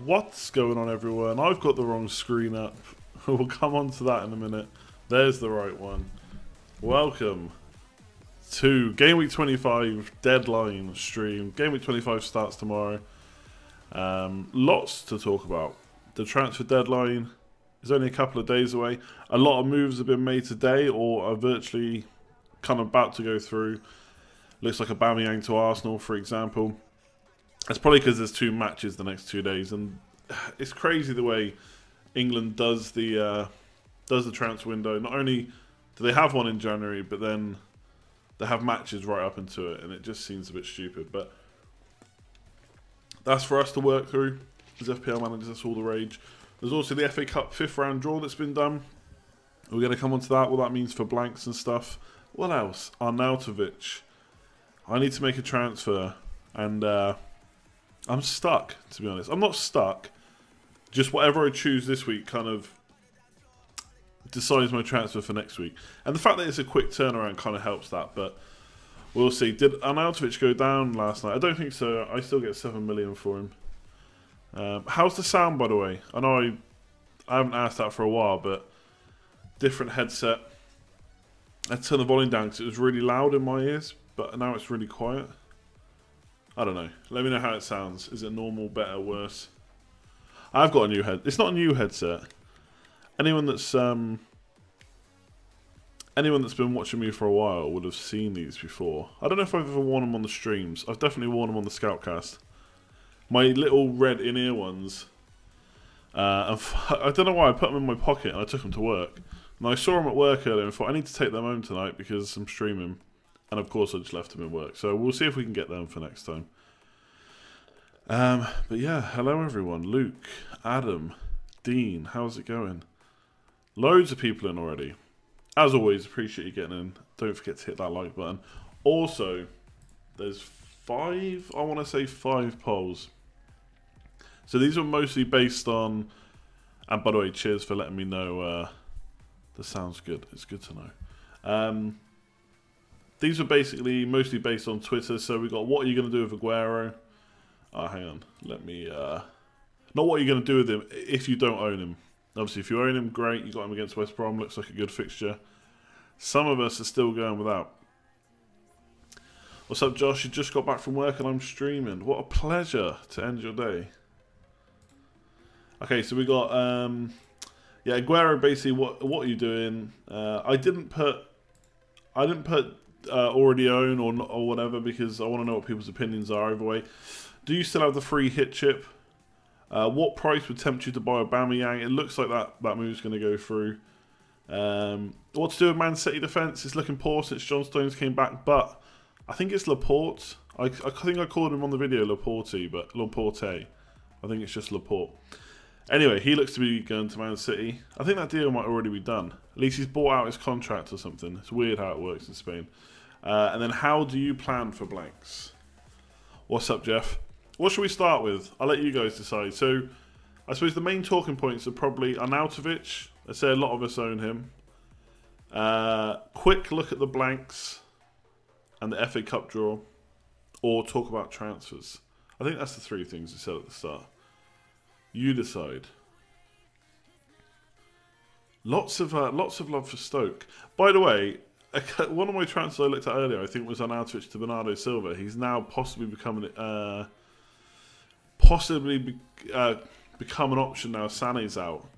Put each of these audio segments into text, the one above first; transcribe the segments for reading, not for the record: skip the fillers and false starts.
What's going on, everyone? I've got the wrong screen up. We'll come on to that in a minute. There's the right one. Welcome to Game Week 25 deadline stream. Game Week 25 starts tomorrow. Lots to talk about. The transfer deadline is only a couple of days away. A lot of moves have been made today or are virtually kind of about to go through. Looks like Aubameyang to Arsenal, for example. That's probably because there's 2 matches the next 2 days, and it's crazy the way England does the transfer window. Not only do they have one in January, but then they have matches right up into it, and it just seems a bit stupid. But that's for us to work through as FPL managers. That's all the rage. There's also the FA Cup 5th round draw that's been done. We're going to come on to that, what that means for blanks and stuff. What else? Arnautovic. I need to make a transfer, and I'm stuck, to be honest. I'm not stuck. Just whatever I choose this week kind of decides my transfer for next week. And the fact that it's a quick turnaround kind of helps that, but we'll see. Did Arnautovic go down last night? I don't think so. I still get 7 million for him. How's the sound, by the way? I know I haven't asked that for a while, but different headset. I turned the volume down because it was really loud in my ears, but now it's really quiet. I don't know. Let me know how it sounds. Is it normal, better, worse? I've got a new head. It's not a new headset. Anyone that's been watching me for a while would have seen these before. I don't know if I've ever worn them on the streams. I've definitely worn them on the Scoutcast. My little red in-ear ones. I don't know why I put them in my pocket and I took them to work. And I saw them at work earlier and thought I need to take them home tonight because I'm streaming. And of course I just left them in work. So we'll see if we can get them for next time. But yeah, hello everyone. Luke, Adam, Dean, how's it going? Loads of people in already. As always, appreciate you getting in. Don't forget to hit that like button. Also, there's 5 polls. So these are mostly based on, and by the way, cheers for letting me know this sounds good. It's good to know. These are basically mostly based on Twitter. So we got, what are you going to do with Aguero? Hang on. Let me... not what are you going to do with him if you don't own him. Obviously, if you own him, great. You got him against West Brom. Looks like a good fixture. Some of us are still going without. What's up, Josh? You just got back from work and I'm streaming. What a pleasure to end your day. Okay, so we got... yeah, Aguero, basically, what are you doing? I didn't put already own or whatever because I want to know what people's opinions are either way. Do you still have the free hit chip? What price would tempt you to buy Aubameyang? It looks like that move's going to go through. What to do with Man City defence? It's looking poor since John Stones came back, but I think it's Laporte. I think I called him on the video Laporte, but Laporte. I think it's just Laporte. Anyway, he looks to be going to Man City. I think that deal might already be done. At least he's bought out his contract or something. It's weird how it works in Spain. And then how do you plan for blanks? What's up, Jeff? What should we start with? I'll let you guys decide. So, I suppose the main talking points are probably Arnautovic. I say a lot of us own him. Quick look at the blanks and the FA Cup draw. Or talk about transfers. I think that's the 3 things we said at the start. You decide. Lots of love for Stoke. By the way, one of my transfers I looked at earlier, I think, was Arnautovic to Bernardo Silva. He's now possibly become an option now. Sané's out.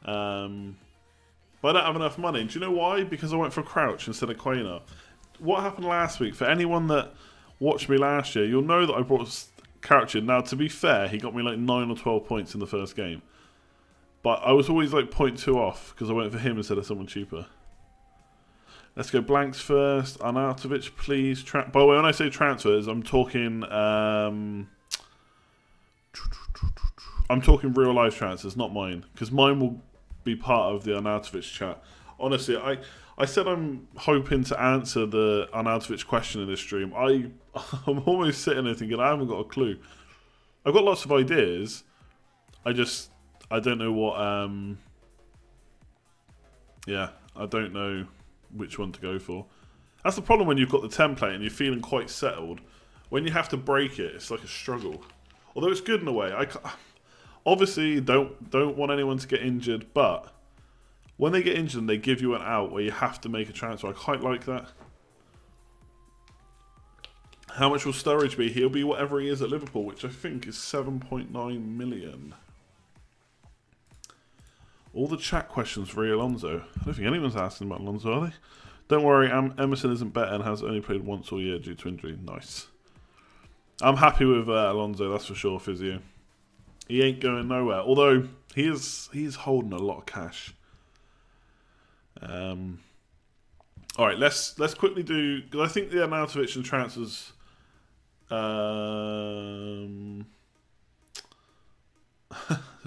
But I don't have enough money. Do you know why? Because I went for Crouch instead of Quainer. What happened last week? For anyone that watched me last year, you'll know that I brought Crouch in. Now, to be fair, he got me like 9 or 12 points in the first game. But I was always like 0.2 off because I went for him instead of someone cheaper. Let's go blanks first. Arnautovic, please. By the way, when I say transfers, I'm talking real life transfers, not mine, because mine will be part of the Arnautovic chat. Honestly, I said I'm hoping to answer the Arnautovic question in this stream. I'm almost sitting there thinking I haven't got a clue. I've got lots of ideas. I don't know what. Yeah, I don't know which one to go for. That's the problem when you've got the template and you're feeling quite settled. When you have to break it, it's like a struggle. Although it's good in a way. Obviously, don't want anyone to get injured, but when they get injured, they give you an out where you have to make a transfer. I quite like that. How much will Sturridge be? He'll be whatever he is at Liverpool, which I think is 7.9 million. All the chat questions for Alonso. I don't think anyone's asking about Alonso, are they? Don't worry, Emerson isn't better and has only played once all year due to injury. Nice. I'm happy with Alonso, that's for sure, Physio. He ain't going nowhere. Although, he's holding a lot of cash. Alright, let's quickly do... Because I think the Arnautovic and transfers...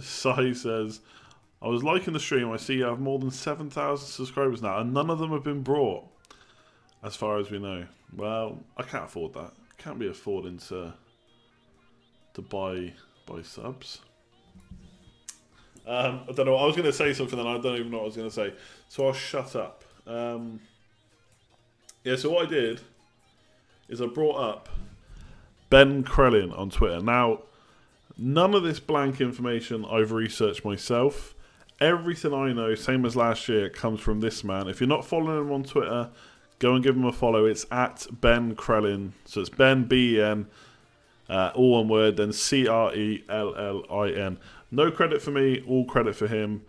Sai says... I was liking the stream. I see you have more than 7,000 subscribers now, and none of them have been brought, as far as we know. Well, I can't afford that. Can't be affording to buy subs. I don't know. I was going to say something, and I don't even know what I was going to say, so I'll shut up. Yeah. So what I did is I brought up Ben Krellin on Twitter. Now, none of this blank information I've researched myself. Everything I know, same as last year, comes from this man. If you're not following him on Twitter, go and give him a follow. It's at Ben Krellin. So it's Ben, B-E-N, all one word, then C-R-E-L-L-I-N. No credit for me, all credit for him.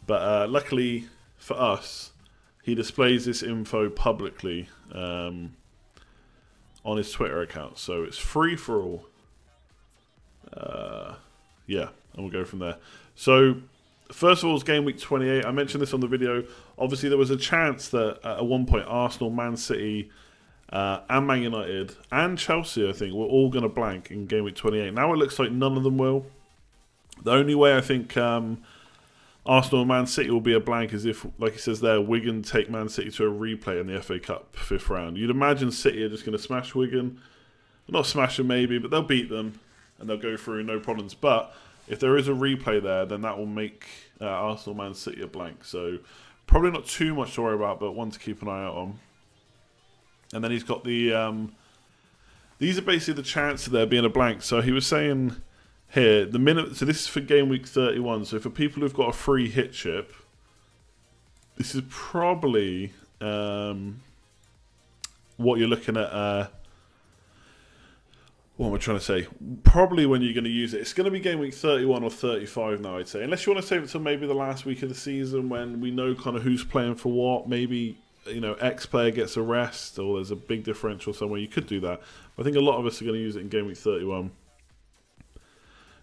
But luckily for us, he displays this info publicly on his Twitter account. So it's free for all. Yeah, and we'll go from there. So... First of all, it's game week 28. I mentioned this on the video. Obviously, there was a chance that at one point Arsenal, Man City, and Man United, and Chelsea, I think, were all going to blank in game week 28. Now it looks like none of them will. The only way I think Arsenal and Man City will be a blank is if, like he says there, Wigan take Man City to a replay in the FA Cup 5th round. You'd imagine City are just going to smash Wigan. Not smash them maybe, but they'll beat them, and they'll go through no problems. But... if there is a replay there, then that will make Arsenal Man City a blank. So probably not too much to worry about, but one to keep an eye out on. And then he's got the... these are basically the chances of there being a blank. So he was saying here, the minute... So this is for game week 31. So for people who've got a free hit chip, this is probably what you're looking at... what am I trying to say? Probably when you're going to use it. It's going to be game week 31 or 35 now, I'd say. Unless you want to save it till maybe the last week of the season when we know kind of who's playing for what. Maybe, you know, X player gets a rest or there's a big differential somewhere. You could do that. But I think a lot of us are going to use it in game week 31.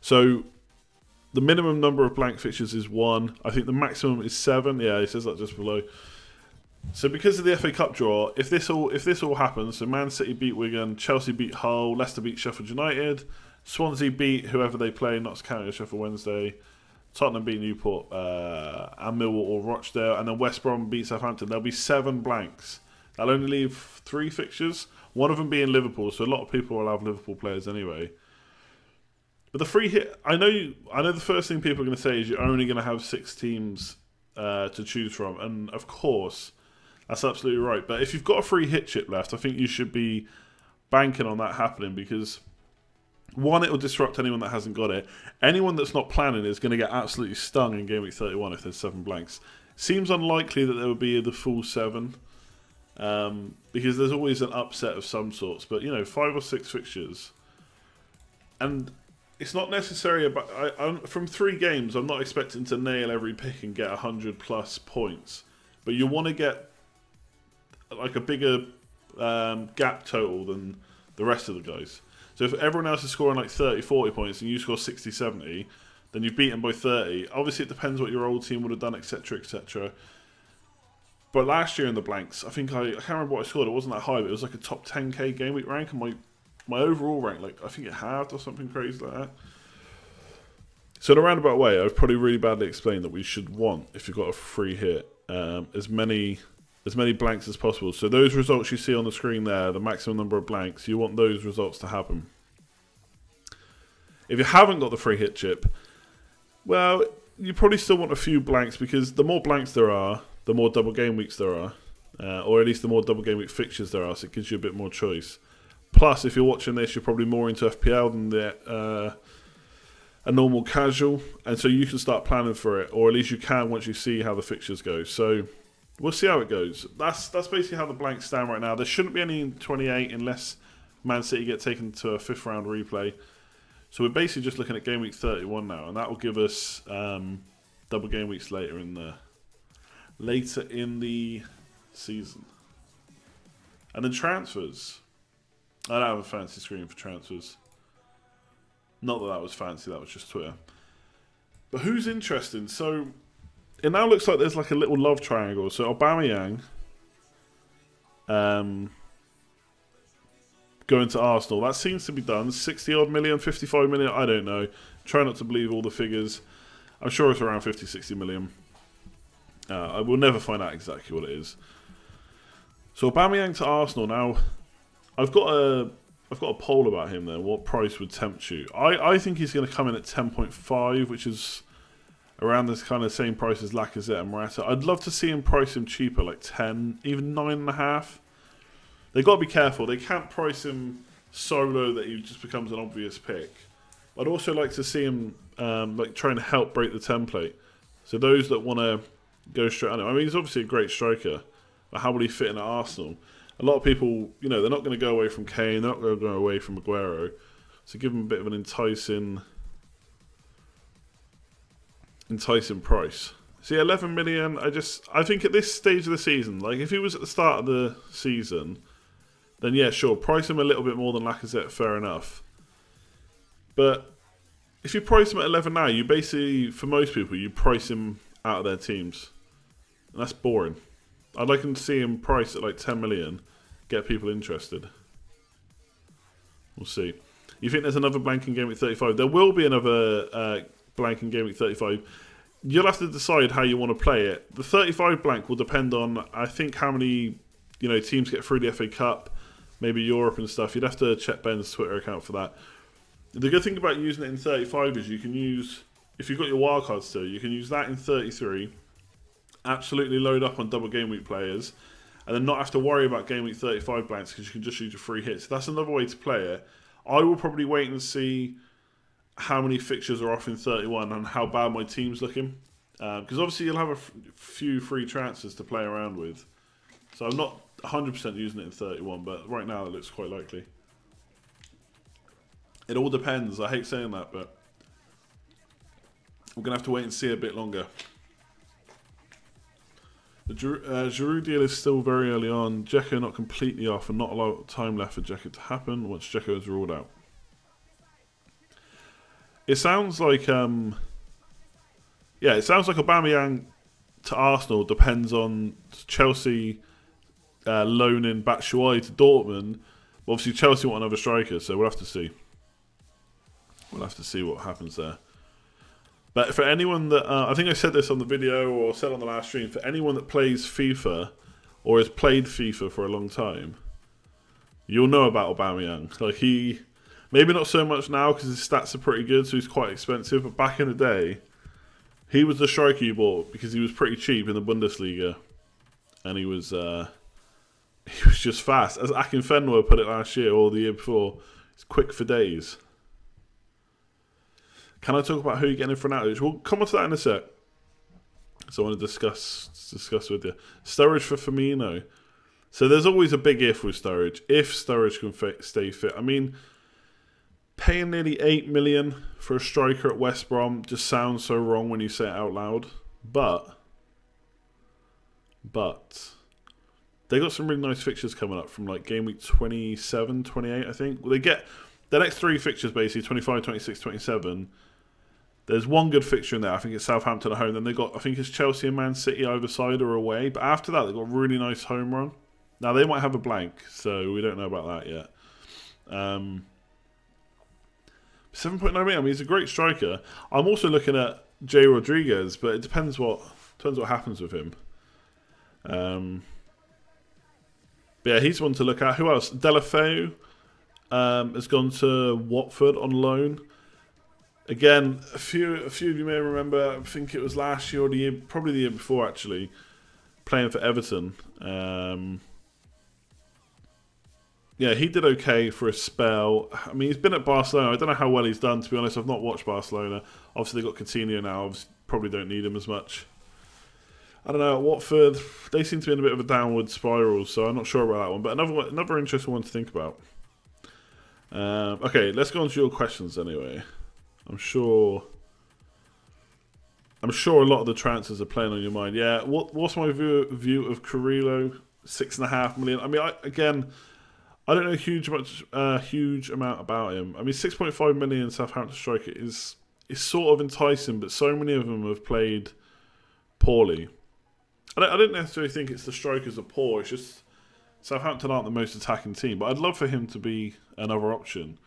So, the minimum number of blank fixtures is 1. I think the maximum is 7. Yeah, it says that just below. So because of the FA Cup draw, if this all happens, so Man City beat Wigan, Chelsea beat Hull, Leicester beat Sheffield United, Swansea beat whoever they play, Notts County or Sheffield Wednesday, Tottenham beat Newport and Millwall or Rochdale, and then West Brom beat Southampton, there'll be 7 blanks. That'll only leave 3 fixtures, one of them being Liverpool, so a lot of people will have Liverpool players anyway. But the free hit, I know the first thing people are going to say is you're only going to have 6 teams to choose from, and of course... that's absolutely right. But if you've got a free hit chip left, I think you should be banking on that happening because, one, it will disrupt anyone that hasn't got it. Anyone that's not planning is going to get absolutely stung in Game Week 31 if there's 7 blanks. Seems unlikely that there would be the full 7 because there's always an upset of some sorts. But, you know, 5 or 6 fixtures. And it's not necessary about... from 3 games, I'm not expecting to nail every pick and get 100 plus points. But you want to get... like a bigger gap total than the rest of the guys. So if everyone else is scoring like 30, 40 points and you score 60, 70, then you've beaten by 30. Obviously, it depends what your old team would have done, etc., etc. But last year in the blanks, I think I can't remember what I scored. It wasn't that high, but it was like a top 10k game week rank, and my overall rank, like I think it halved or something crazy like that. So in a roundabout way, I've probably really badly explained that we should want, if you've got a free hit, as many blanks as possible. So those results you see on the screen there, the maximum number of blanks, you want those results to happen. If you haven't got the free hit chip, well, you probably still want a few blanks because the more blanks there are, the more double game weeks there are. Or at least the more double game week fixtures there are, so it gives you a bit more choice. Plus, if you're watching this, you're probably more into FPL than a normal casual, and so you can start planning for it, or at least you can once you see how the fixtures go. So we'll see how it goes. That's basically how the blanks stand right now. There shouldn't be any in 28 unless Man City get taken to a 5th round replay. So we're basically just looking at game week 31 now, and that will give us double game weeks later in the season. And then transfers. I don't have a fancy screen for transfers. Not that that was fancy, that was just Twitter. But who's interesting? So it now looks like there's like a little love triangle. So Aubameyang going to Arsenal. That seems to be done. 60 odd million, 55 million, I don't know. Try not to believe all the figures. I'm sure it's around 50, 60 million. I will never find out exactly what it is. So Aubameyang to Arsenal. Now, I've got a poll about him there. What price would tempt you? I think he's going to come in at 10.5, which is around this kind of same price as Lacazette and Morata. I'd love to see him price him cheaper, like 10, even 9.5. They've got to be careful. They can't price him so low that he just becomes an obvious pick. I'd also like to see him like trying to help break the template. So those that want to go straight on him. I mean, he's obviously a great striker, but how would he fit in at Arsenal? A lot of people, you know, they're not going to go away from Kane. They're not going to go away from Aguero. So give him a bit of an enticing price. See, 11 million. I think at this stage of the season, like if he was at the start of the season, then yeah, sure, price him a little bit more than Lacazette, fair enough. But if you price him at 11 now, you basically, for most people, you price him out of their teams. And that's boring. I'd like to see him priced at like 10 million, get people interested. We'll see. You think there's another blank in Game Week 35? There will be another blank in Game Week 35. You'll have to decide how you want to play it. The 35 blank will depend on, I think, how many teams get through the FA Cup, maybe Europe and stuff. You'd have to check Ben's Twitter account for that. The good thing about using it in 35 is you can use, if you've got your wildcard still, you can use that in 33, absolutely load up on double game week players, and then not have to worry about game week 35 blanks because you can just use your free hits. That's another way to play it. I will probably wait and see how many fixtures are off in 31 and how bad my team's looking. Because obviously you'll have a few free transfers to play around with. So I'm not 100% using it in 31, but right now it looks quite likely. It all depends. I hate saying that, but we're going to have to wait and see a bit longer. The Giroud deal is still very early on. Dzeko not completely off and not a lot of time left for Dzeko to happen once Dzeko is ruled out. It sounds like, it sounds like Aubameyang to Arsenal depends on Chelsea loaning Batshuayi to Dortmund. Obviously, Chelsea want another striker, so we'll have to see. We'll have to see what happens there. But for anyone that, I think I said this on the video or said on the last stream, for anyone that plays FIFA or has played FIFA for a long time, you'll know about Aubameyang. Like maybe not so much now because his stats are pretty good, so he's quite expensive. But back in the day, he was the striker you bought because he was pretty cheap in the Bundesliga, and he was just fast. As Akinfenwa put it last year or the year before, he's quick for days. Can I talk about who you're getting in for Arnautovic? We'll come on to that in a sec. So I want to discuss with you. Sturridge for Firmino. So there's always a big if with Sturridge. If Sturridge can stay fit. I mean, paying nearly 8 million for a striker at West Brom just sounds so wrong when you say it out loud. But they got some really nice fixtures coming up from like game week 27, 28, I think. They get the next 3 fixtures basically, 25, 26, 27. There's one good fixture in there. I think it's Southampton at home. Then they got, I think it's Chelsea and Man City either side or away. But after that, they've got a really nice home run. Now, they might have a blank, so we don't know about that yet. 7.9 million, I mean, he's a great striker. I'm also looking at Jay Rodriguez, but it depends what happens with him. But yeah, he's one to look at. Who else? Delafeu has gone to Watford on loan. Again, a few of you may remember, I think it was last year or the year, probably the year before actually, playing for Everton. yeah, he did okay for a spell. I mean, he's been at Barcelona. I don't know how well he's done, to be honest. I've not watched Barcelona. Obviously, they've got Coutinho now. Obviously, probably don't need him as much. I don't know. Watford, they seem to be in a bit of a downward spiral, so I'm not sure about that one. But another interesting one to think about. Okay, let's go on to your questions anyway. I'm sure a lot of the transfers are playing on your mind. Yeah, what's my view of Carrillo? 6.5 million. I mean, I don't know a huge amount about him. I mean, 6.5 million Southampton striker is sort of enticing, but so many of them have played poorly. I don't necessarily think it's the strikers are poor. It's just Southampton aren't the most attacking team. But I'd love for him to be another option.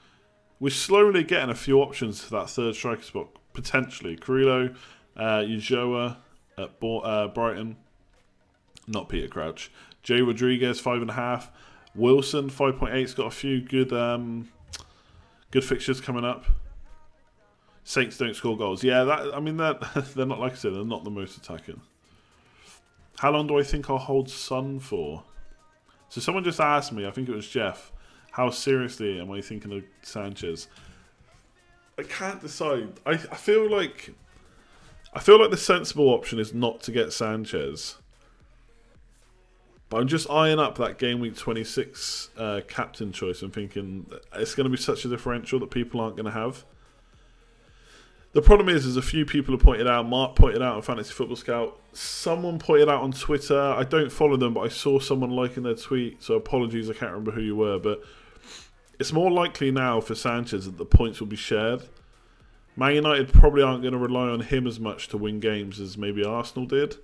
We're slowly getting a few options to that third striker spot, potentially. Carrillo, Ulloa at Brighton. Not Peter Crouch. Jay Rodriguez, 5.5. Wilson, 5.8's got a few good fixtures coming up. Saints don't score goals. Yeah, they're not, like I said, they're not the most attacking. How long do I think I'll hold Son for? So someone just asked me, I think it was Jeff, how seriously am I thinking of Sanchez? I can't decide. I feel like the sensible option is not to get Sanchez. But I'm just eyeing up that game week 26 captain choice. I'm thinking it's going to be such a differential that people aren't going to have. The problem is a few people have pointed out. Mark pointed out on Fantasy Football Scout. Someone pointed out on Twitter. I don't follow them, but I saw someone liking their tweet. So apologies, I can't remember who you were. But it's more likely now for Sanchez that the points will be shared. Man United probably aren't going to rely on him as much to win games as maybe Arsenal did.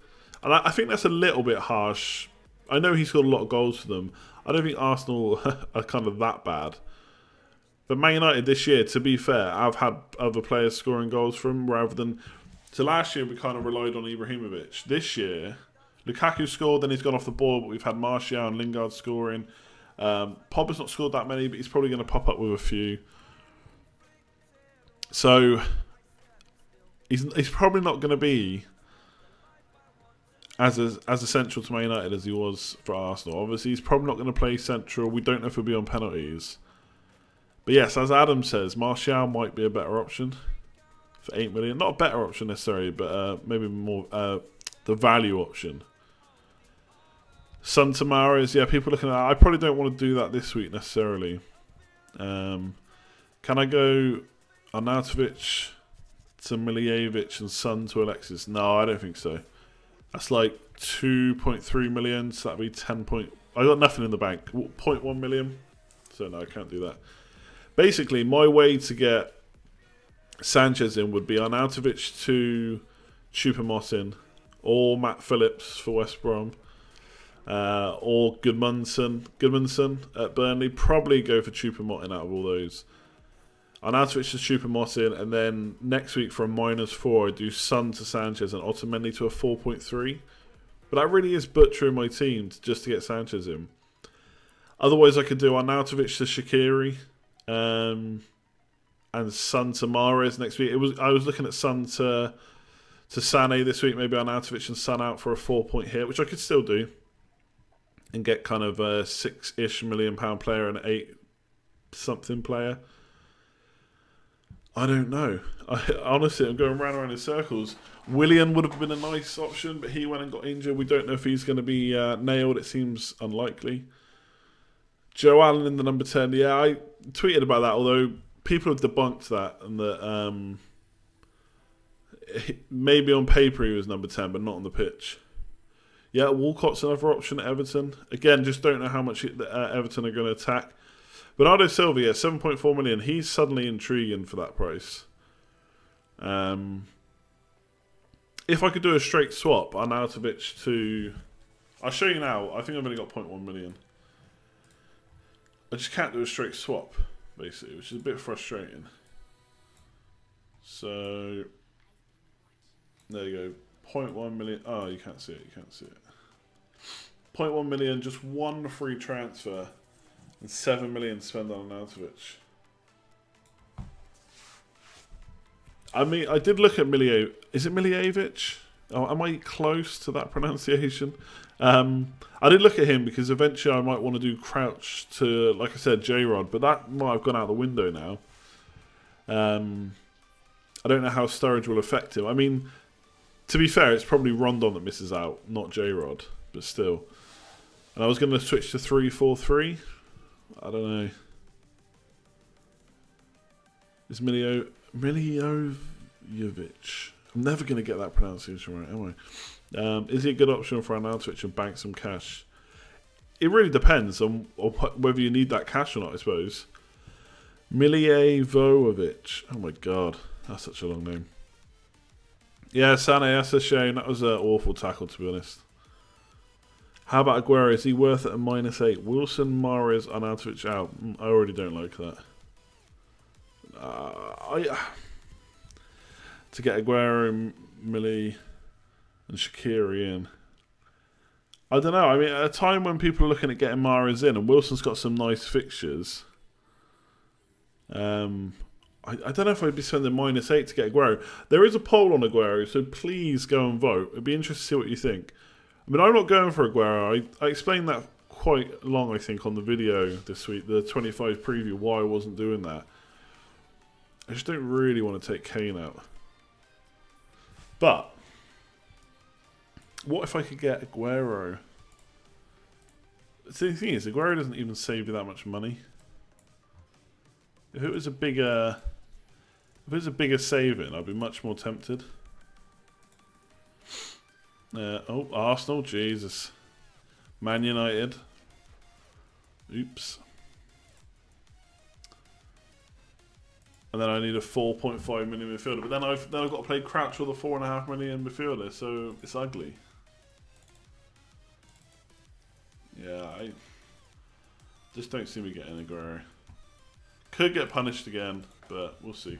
And I think that's a little bit harsh. I know he scored a lot of goals for them. I don't think Arsenal are kind of that bad. But Man United this year, to be fair, I've had other players scoring goals for them rather than... So last year we kind of relied on Ibrahimovic. This year, Lukaku scored, then he's gone off the ball, but we've had Martial and Lingard scoring. Pogba's not scored that many, but he's probably going to pop up with a few. So he's probably not going to be as essential to Man United as he was for Arsenal. Obviously, he's probably not going to play central. We don't know if he'll be on penalties. But yes, as Adam says, Martial might be a better option for 8 million. Not a better option necessarily, but maybe more the value option. Son Tamares, yeah, people looking at that. I probably don't want to do that this week necessarily. Can I go Arnautovic to Milijevic and Son to Alexis? No, I don't think so. That's like 2.3 million, so that'd be 10 point... I got nothing in the bank. 0.1 million. So no, I can't do that. Basically, my way to get Sanchez in would be Arnautovic to Choupo-Moting or Matt Phillips for West Brom or Goodmanson at Burnley. Probably go for Choupo-Moting out of all those. Arnautovic to Choupo-Moting, and then next week for a -4 I do Son to Sanchez and Otamendi to a 4.3. But that really is butchering my team just to get Sanchez in. Otherwise I could do Arnautovic to Shaqiri and Son to Mahrez next week. I was looking at Son to Sané this week, maybe Arnautovic and Son out for a 4-point hit, which I could still do, and get kind of a £6-ish million player and an 8-something player. I don't know. Honestly, I'm going round in circles. Willian would have been a nice option, but he went and got injured. We don't know if he's going to be nailed. It seems unlikely. Joe Allen in the number 10. Yeah, I tweeted about that, although people have debunked that, and that maybe on paper he was number 10, but not on the pitch. Yeah, Walcott's another option at Everton. Again, just don't know how much Everton are going to attack. Bernardo Silva, yeah, 7.4 million. He's suddenly intriguing for that price. If I could do a straight swap, Arnautovic to... I'll show you now. I think I've only got 0.1 million. I just can't do a straight swap, basically, which is a bit frustrating. So, there you go. 0.1 million. Oh, you can't see it. You can't see it. 0.1 million, just one free transfer. And 7 million spent on Arnautovic. I mean, I did look at Milijevic. Is it Milijevic? Oh, am I close to that pronunciation? I did look at him because eventually I might want to do crouch to, like I said, J-Rod, but that might have gone out the window now. I don't know how Sturridge will affect him. I mean, to be fair, it's probably Rondon that misses out, not J-Rod, but still. And I was going to switch to 3-4-3. I don't know. Is Miljovic? I'm never going to get that pronunciation right, am I? Is he a good option for Arnautovic and bank some cash? It really depends on whether you need that cash or not, I suppose. Milivojevic. Oh my god, that's such a long name. Yeah, Sané, that's a shame. That was an awful tackle, to be honest. How about Aguero? Is he worth it at -8? Wilson, Mahrez, Arnautovic out. I already don't like that. To get Aguero, Millie, and Shaqiri in. I don't know. I mean, at a time when people are looking at getting Mahrez in, and Wilson's got some nice fixtures. I don't know if I'd be spending -8 to get Aguero. There is a poll on Aguero, so please go and vote. It'd be interesting to see what you think. I mean, I'm not going for Aguero. I explained that quite long, I think, on the video this week, the 25 preview, why I wasn't doing that. I just don't really want to take Kane out. But what if I could get Aguero? The thing is, Aguero doesn't even save you that much money. If it was a bigger saving, I'd be much more tempted. Oh, Arsenal, Jesus. Man United. Oops. And then I need a 4.5 million midfielder. But then I've got to play Crouch with a 4.5 million midfielder, so it's ugly. Yeah, I just don't see me getting Aguero. Could get punished again, but we'll see.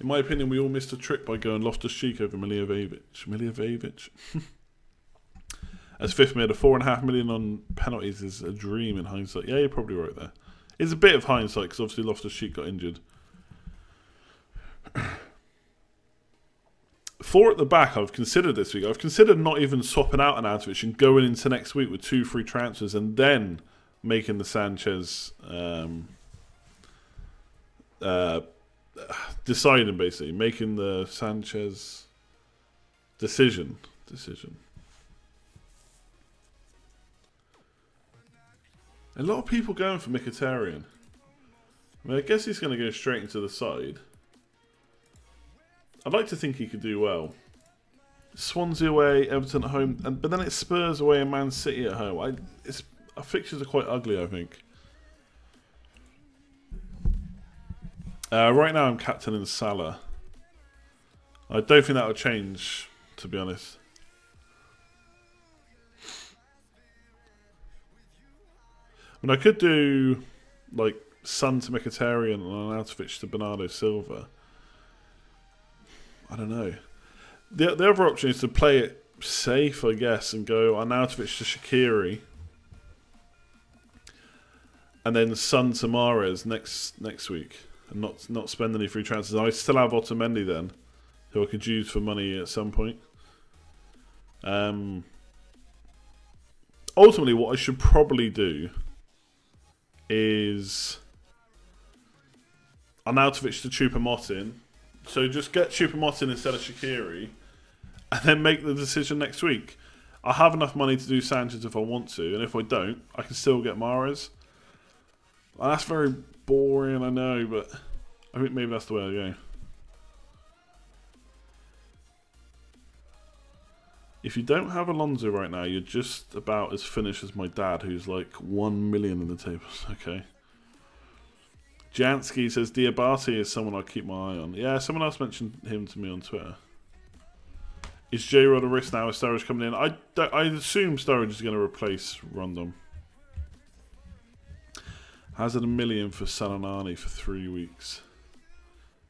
In my opinion, we all missed a trick by going Loftus-Cheek over Milivojevic. Milivojevic? As fifth mid, a 4.5 million on penalties is a dream in hindsight. Yeah, you're probably right there. It's a bit of hindsight because obviously Loftus-Cheek got injured. 4 at the back I've considered this week. I've considered not even swapping out Arnautovic and going into next week with 2 free transfers and then making the Sanchez deciding, basically. Making the Sanchez decision. A lot of people going for Mkhitaryan. I mean, I guess he's going to go straight into the side. I'd like to think he could do well. Swansea away, Everton at home, but then it's Spurs away and Man City at home. Our fixtures are quite ugly, I think. Right now I'm captaining Salah. I don't think that will change, to be honest. I mean, I could do like Son to Mkhitaryan and Arnautovic to Bernardo Silva. I don't know. The other option is to play it safe, I guess, and go Arnautovic to Shaqiri, and then Son to Mahrez next week, and not spend any free transfers. I still have Otamendi then, who I could use for money at some point. Ultimately, what I should probably do is Arnautovic to Choupo-Moting. So just get Choupo-Moting instead of Shaqiri, and then make the decision next week. I have enough money to do Sanchez if I want to, and if I don't, I can still get Mahrez. Well, that's very boring, I know, but I think maybe that's the way I go. If you don't have Alonso right now, you're just about as finished as my dad, who's like 1 million in the tables. Okay. Jansky says Diabate is someone I'll keep my eye on. Yeah, someone else mentioned him to me on Twitter. Is J-Rod a risk now with Sturridge coming in? I assume Sturridge is going to replace Rondon. Hazard $1 million for Salanani for 3 weeks.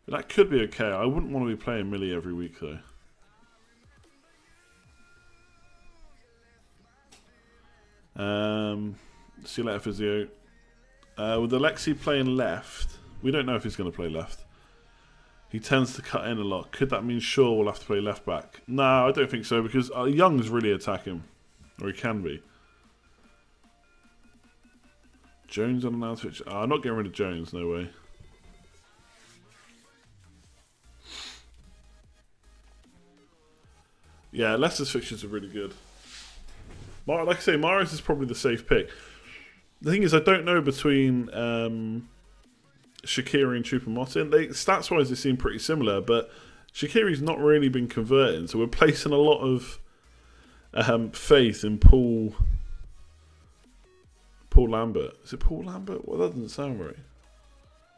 But that could be okay. I wouldn't want to be playing Millie every week though. See you later, Physio. With Alexi playing left, We don't know if he's going to play left. He tends to cut in a lot. Could that mean Shaw will have to play left back? No, I don't think so, because Young's really attacking. Or he can be. Jones on Arnautovic. I'm not getting rid of Jones, no way. Yeah, Leicester's fixtures are really good. Like I say, Mahrez is probably the safe pick. The thing is, I don't know between Shaqiri and Choupo-Moting. Stats-wise, they seem pretty similar, but Shaqiri's not really been converting, so we're placing a lot of faith in Paul Lambert. Is it Paul Lambert? Well, that doesn't sound right.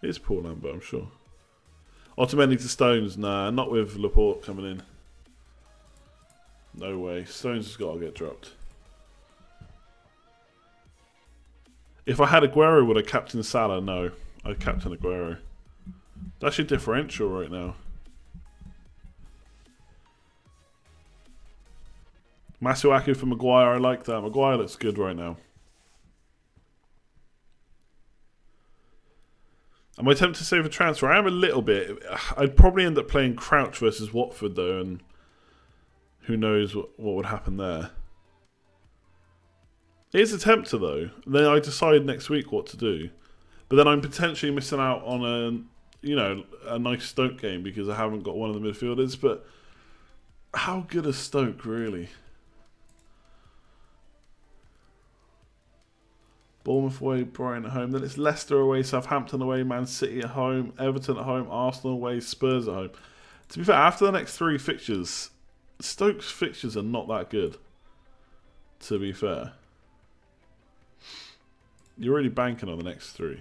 It is Paul Lambert, I'm sure. Otamendi to Stones. Nah, not with Laporte coming in. No way. Stones has got to get dropped. If I had Aguero, would I captain Salah? No. I'd captain Aguero. That's your differential right now. Masuaku for Maguire. I like that. Maguire looks good right now. Am I tempted to save a transfer? I am a little bit. I'd probably end up playing Crouch versus Watford though, and who knows what would happen there. It is a tempter though. Then I decide next week what to do, but then I'm potentially missing out on a nice Stoke game because I haven't got one of the midfielders. But how good is Stoke really? Bournemouth away, Brighton at home. Then it's Leicester away, Southampton away, Man City at home, Everton at home, Arsenal away, Spurs at home. To be fair, after the next 3 fixtures, Stoke's fixtures are not that good. To be fair. You're really banking on the next 3.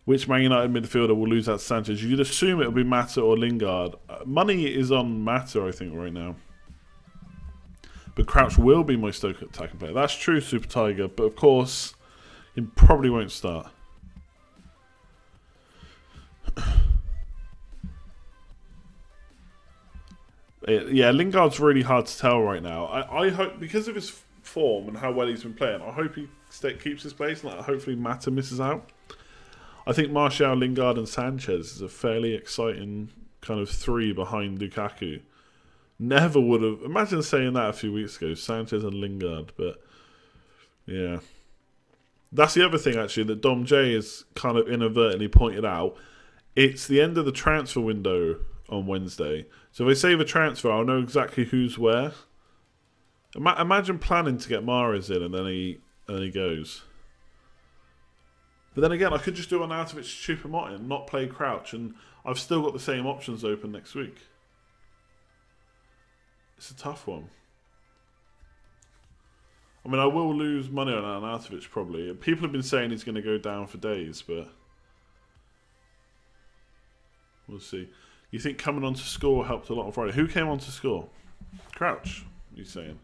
Which Man United midfielder will lose out to Sanchez? You'd assume it'll be Mata or Lingard. Money is on Mata, I think, right now. But Crouch will be my Stoke attacking player. That's true, Super Tiger. But of course, he probably won't start. Yeah, Lingard's really hard to tell right now. I hope, because of his form and how well he's been playing, I hope he keeps his place and hopefully Mata misses out. I think Martial, Lingard and Sanchez is a fairly exciting kind of 3 behind Lukaku. Never would have... Imagine saying that a few weeks ago. Sanchez and Lingard. But, yeah. That's the other thing, actually, that Dom J has kind of inadvertently pointed out. It's the end of the transfer window on Wednesday. So if I save a transfer, I'll know exactly who's where. Imagine planning to get Mahrez in and then he goes. But then again, I could just do an Arnautovic Choupo-Moting, not play Crouch, and I've still got the same options open next week. It's a tough one. I mean, I will lose money on Arnautovic probably. People have been saying he's going to go down for days, but we'll see. You think coming on to score helped a lot on Friday? Who came on to score? Crouch, you saying?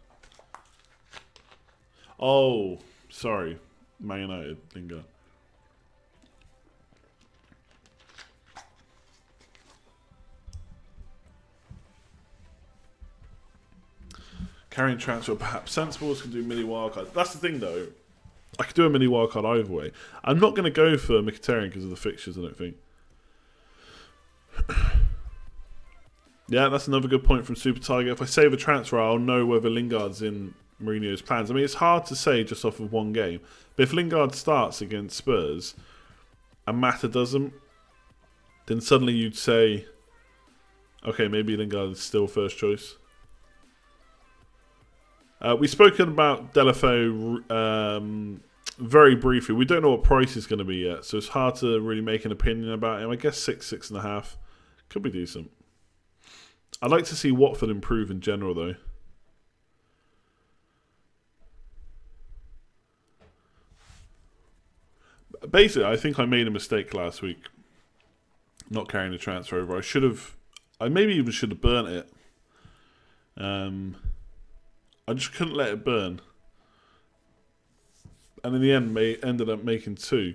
Oh, sorry. Man United, Lingard. Carrying transfer, perhaps. Sensibles can do mini wildcard. That's the thing, though. I could do a mini wildcard either way. I'm not going to go for Mkhitaryan because of the fixtures, I don't think. Yeah, that's another good point from Super Tiger. If I save a transfer, I'll know whether Lingard's in Mourinho's plans. I mean, it's hard to say just off of one game. But if Lingard starts against Spurs and Mata doesn't, then suddenly you'd say, okay, maybe Lingard is still first choice. We've spoken about Delafeu very briefly. We don't know what price he's going to be yet, so it's hard to really make an opinion about him. I guess 6.5 could be decent. I'd like to see Watford improve in general, though. Basically, I think I made a mistake last week, not carrying the transfer over. I maybe even should have burnt it. I just couldn't let it burn. And in the end, ended up making 2.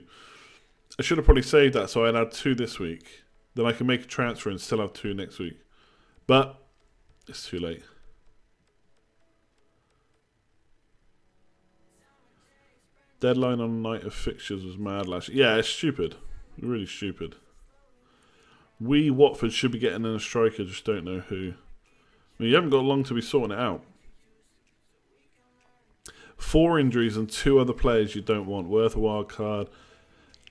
I should have probably saved that so I'd had 2 this week. Then I can make a transfer and still have 2 next week. But it's too late. Deadline on night of fixtures was mad last year. Yeah, it's stupid. Really stupid. Watford should be getting in a striker, just don't know who. I mean, you haven't got long to be sorting it out. 4 injuries and 2 other players you don't want. Worth a wild card.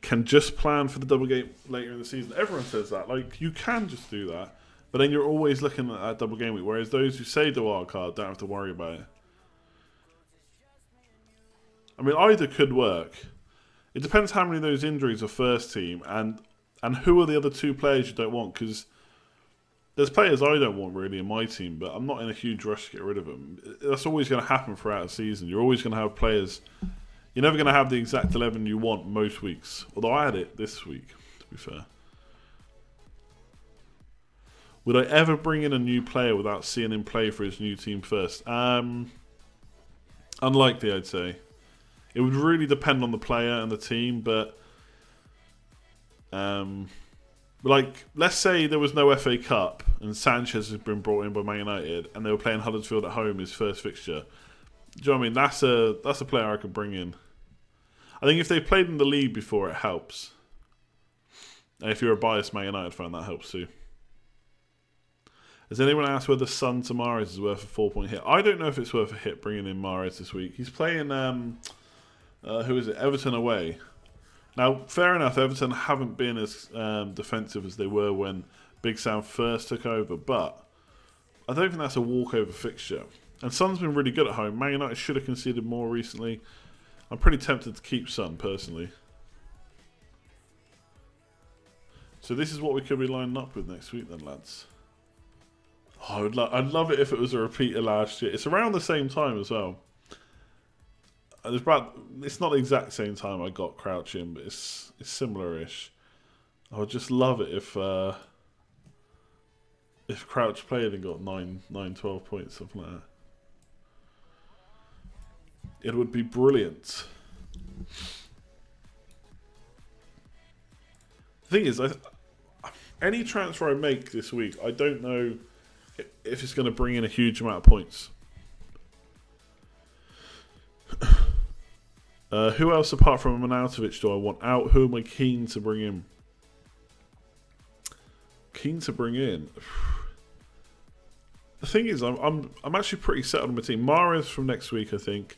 Can just plan for the double game later in the season. Everyone says that. Like, you can just do that. But then you're always looking at that double game week. Whereas those who say the wild card don't have to worry about it. I mean, either could work. It depends how many of those injuries are first team. And who are the other 2 players you don't want. Because there's players I don't want really in my team. But I'm not in a huge rush to get rid of them. That's always going to happen throughout a season. You're always going to have players... You're never going to have the exact 11 you want most weeks. Although I had it this week, to be fair. Would I ever bring in a new player without seeing him play for his new team first? Unlikely, I'd say. It would really depend on the player and the team, but... like, let's say there was no FA Cup and Sanchez has been brought in by Man United and they were playing Huddersfield at home, his first fixture. Do you know what I mean? That's a player I could bring in. I think if they've played in the league before, it helps. And if you're a biased Man United fan, that helps too. Has anyone asked whether Son to Mahrez is worth a 4-point hit? I don't know if it's worth a hit bringing in Mahrez this week. He's playing, who is it? Everton away. Now, fair enough, Everton haven't been as defensive as they were when Big Sam first took over, but I don't think that's a walkover fixture. And Son's been really good at home. Man United should have conceded more recently. I'm pretty tempted to keep Son, personally. So this is what we could be lining up with next week then, lads. Oh, I'd love it if it was a repeat of last year. It's around the same time as well. It's not the exact same time I got Crouch in, but it's similar-ish. I would just love it if Crouch played and got 12 points, something like that. It would be brilliant. The thing is, any transfer I make this week, I don't know if it's going to bring in a huge amount of points. Who else apart from Arnautovic do I want out? Who am I keen to bring in? Keen to bring in. The thing is, I'm actually pretty set on my team. Mahrez from next week, I think.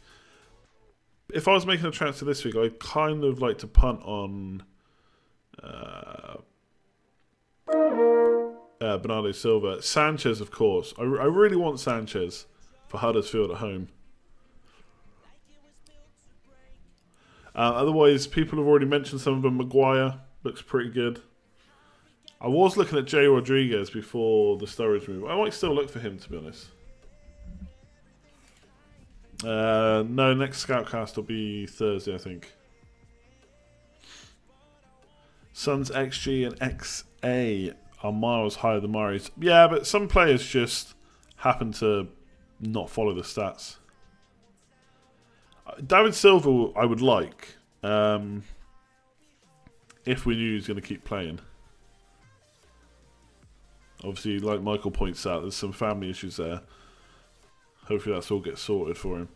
If I was making a transfer this week, I'd kind of like to punt on Bernardo Silva. Sanchez, of course. I really want Sanchez for Huddersfield at home. Otherwise, people have already mentioned some of them. Maguire looks pretty good. I was looking at Jay Rodriguez before the Sturridge move. I might still look for him, to be honest. No, next Scoutcast will be Thursday, I think. Son's XG and XA are miles higher than Murray's. Yeah, but some players just happen to not follow the stats. David Silva I would like, if we knew he was going to keep playing. Obviously, like Michael points out, there's some family issues there. Hopefully that's all gets sorted for him.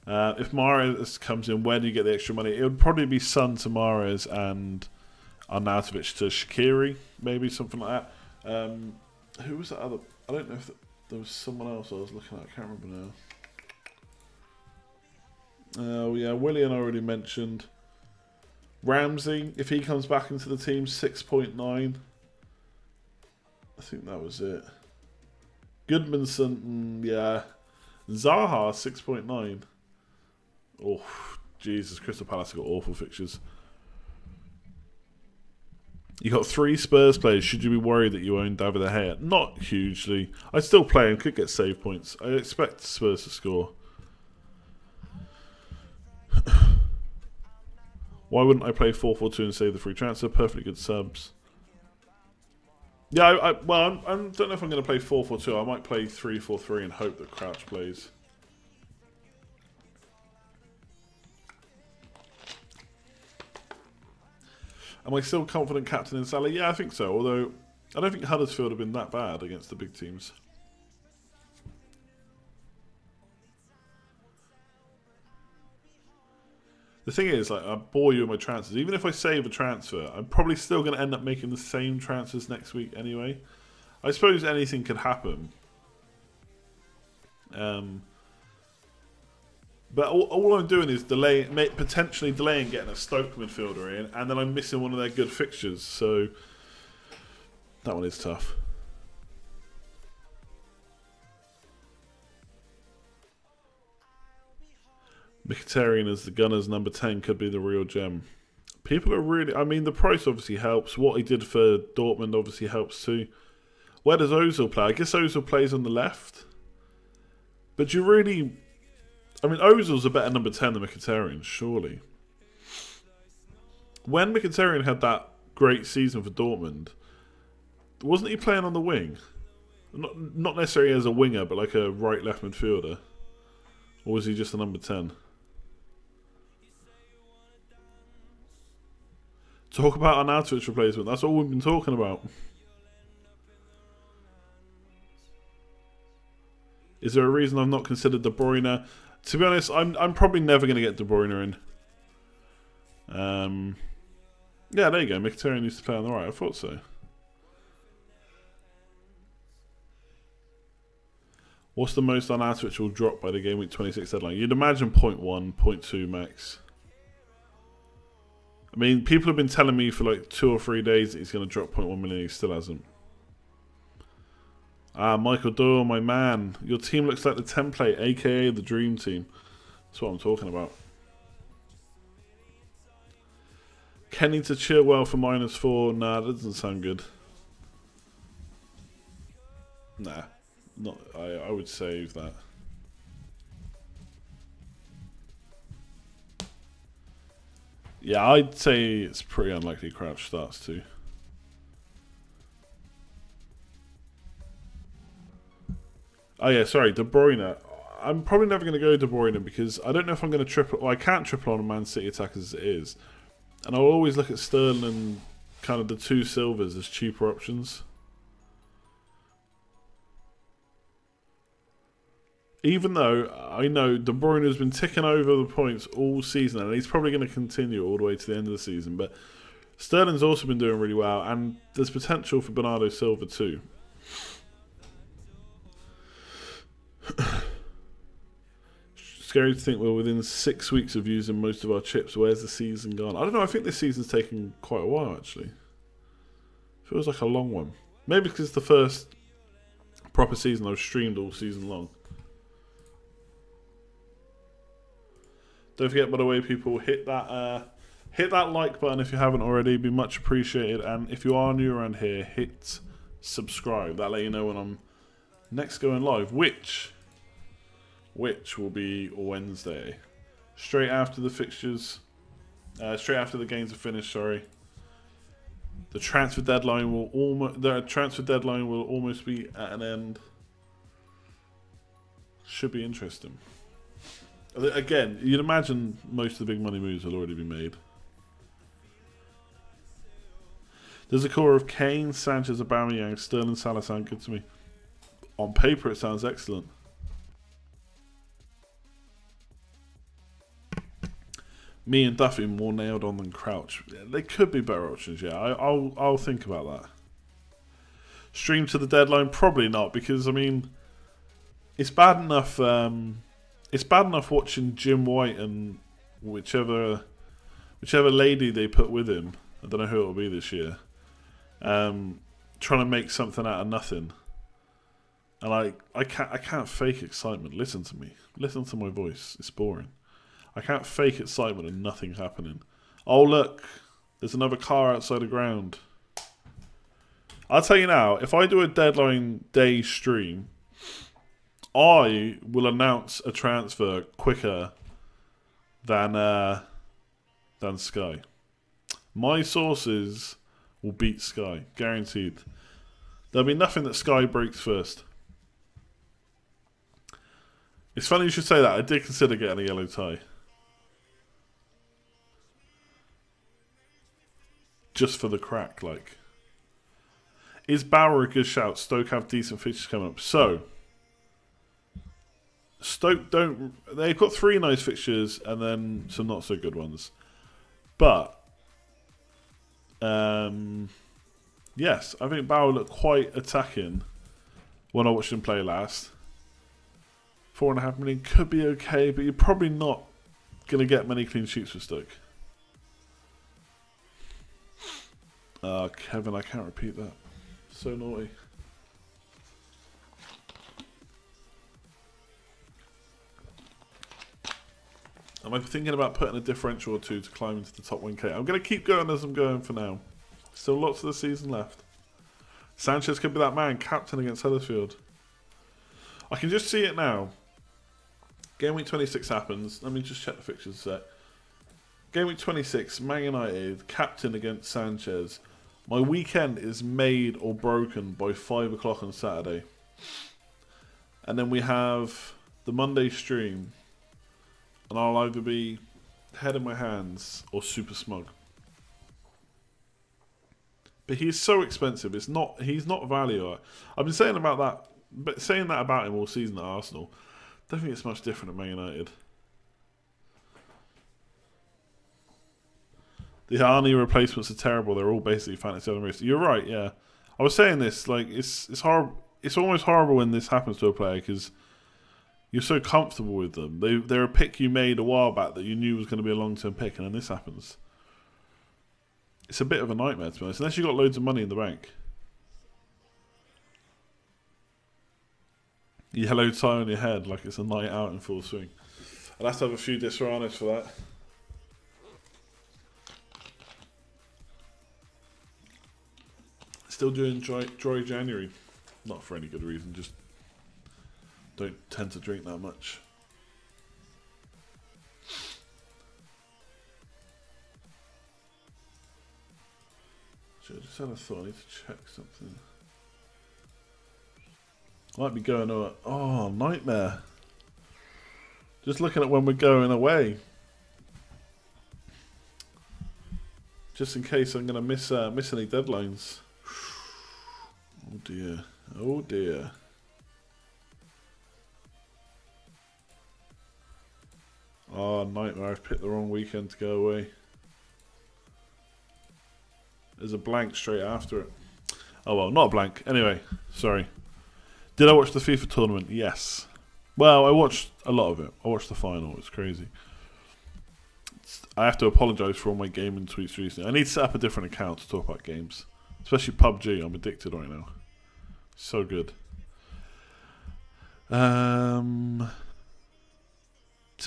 If Mahrez comes in, where do you get the extra money? It would probably be Son to Mahrez and Arnautovic to Shaqiri, maybe something like that. Who was that other? I don't know if there was someone else I was looking at. I can't remember now. Oh yeah, Willian I already mentioned. Ramsey, if he comes back into the team, 6.9. I think that was it. Goodmanson, yeah. Zaha, 6.9. Oh, Jesus, Crystal Palace have got awful fixtures. You got 3 Spurs players. Should you be worried that you own David De Gea? Not hugely. I'd still play him. Could get save points. I expect Spurs to score. Why wouldn't I play 4-4-2 and save the free transfer? Perfectly good subs. Yeah, I don't know if I'm going to play 4-4-2. I might play 3-4-3 and hope that Crouch plays. Am I still confident captain in Salah? Yeah, I think so. Although, I don't think Huddersfield have been that bad against the big teams. The thing is, like, I bore you with my transfers. Even if I save a transfer, I'm probably still going to end up making the same transfers next week anyway. I suppose anything could happen. But all I'm doing is potentially delaying getting a Stoke midfielder in, and then I'm missing one of their good fixtures. So that one is tough. Mkhitaryan as the Gunners number 10 could be the real gem. People are really... I mean, the price obviously helps. What he did for Dortmund obviously helps too. Where does Ozil play? I guess Ozil plays on the left. But you really... I mean, Ozil's a better number 10 than Mkhitaryan, surely. When Mkhitaryan had that great season for Dortmund, wasn't he playing on the wing? Not necessarily as a winger, but like a right-left midfielder. Or was he just a number 10? Talk about Arnautovic replacement. That's all we've been talking about. Is there a reason I've not considered De Bruyne? To be honest, I'm probably never going to get De Bruyne in. Yeah, there you go. Mkhitaryan used to play on the right. I thought so. What's the most Arnautovic will drop by the game week 26 deadline? You'd imagine 0.1, 0.2 max. I mean, people have been telling me for like 2 or 3 days that he's going to drop 0.1 million. He still hasn't. Michael Doyle, my man. Your team looks like the template, aka the dream team. That's what I'm talking about. Kenny to Chilwell for -4. Nah, that doesn't sound good. Nah, not. I would save that. Yeah, I'd say it's pretty unlikely Crouch starts too. Oh yeah, sorry, De Bruyne. I'm probably never going to go De Bruyne because I don't know if I'm going to triple... Well, I can't triple on a Man City attacker as it is. And I'll always look at Sterling and kind of the 2 silvers as cheaper options. Even though I know De Bruyne has been ticking over the points all season, and he's probably going to continue all the way to the end of the season. But Sterling's also been doing really well, and there's potential for Bernardo Silva too. Scary to think we're within 6 weeks of using most of our chips. Where's the season gone? I don't know. I think this season's taken quite a while, actually. Feels like a long one. Maybe because it's the first proper season I've streamed all season long. Don't forget, by the way, people, hit that like button if you haven't already. It'd be much appreciated. And if you are new around here, hit subscribe. That'll let you know when I'm next going live, which will be Wednesday, straight after the fixtures, straight after the games are finished. Sorry, the transfer deadline will almost be at an end. Should be interesting. Again, you'd imagine most of the big money moves will already be made. There's a core of Kane, Sanchez, Aubameyang, Sterling, Salah sound good to me. On paper, it sounds excellent. Me and Duffy more nailed on than Crouch. Yeah, they could be better options. Yeah, I'll think about that. Stream to the deadline, probably not, because I mean, it's bad enough. It's bad enough watching Jim White and whichever lady they put with him. I don't know who it will be this year. Trying to make something out of nothing. And I can't fake excitement. Listen to me. Listen to my voice. It's boring. I can't fake excitement and nothing happening. Oh look, there's another car outside the ground. I'll tell you now, if I do a deadline day stream, I will announce a transfer quicker than Sky. My sources will beat Sky, guaranteed. There'll be nothing that Sky breaks first. It's funny you should say that. I did consider getting a yellow tie. Just for the crack, like. Is Bauer a good shout? Stoke have decent fixtures coming up. So, Stoke don't... They've got 3 nice fixtures and then some not so good ones. But... yes, I think Bauer looked quite attacking when I watched him play last. 4.5 million could be okay, but you're probably not going to get many clean sheets with Stoke. Kevin, I can't repeat that. So naughty. I'm thinking about putting a differential or 2 to climb into the top 1k. I'm going to keep going as I'm going for now. Still lots of the season left. Sanchez could be that man, captain against Huddersfield. I can just see it now. Game week 26 happens. Let me just check the fixtures a sec. Game week 26, Man United, captain against Sanchez. My weekend is made or broken by 5 o'clock on Saturday. And then we have the Monday stream. And I'll either be head in my hands or super smug. But he's so expensive. He's not value. I've been saying about that, but saying that about him all season at Arsenal. Don't think it's much different at Man United. The Arnie replacements are terrible. They're all basically fantasy elements. You're right. Yeah, I was saying this. Like it's horrible. It's almost horrible when this happens to a player because you're so comfortable with them. They're a pick you made a while back that you knew was going to be a long-term pick, and then this happens. It's a bit of a nightmare, to be honest, unless you've got loads of money in the bank. Yellow tie on your head like it's a night out in full swing. I'll have to have a few Disranos for that. Still doing dry January. Not for any good reason, just don't tend to drink that much. I just had a thought. I need to check something. Might be going away. Oh, nightmare. Just looking at when we're going away. Just in case I'm going to miss any deadlines. Oh dear. Oh dear. Oh, nightmare. I've picked the wrong weekend to go away. There's a blank straight after it. Oh well, not a blank. Anyway, sorry. Did I watch the FIFA tournament? Yes. Well, I watched a lot of it. I watched the final. It's crazy. I have to apologise for all my gaming tweets recently. I need to set up a different account to talk about games. Especially PUBG. I'm addicted right now. So good. To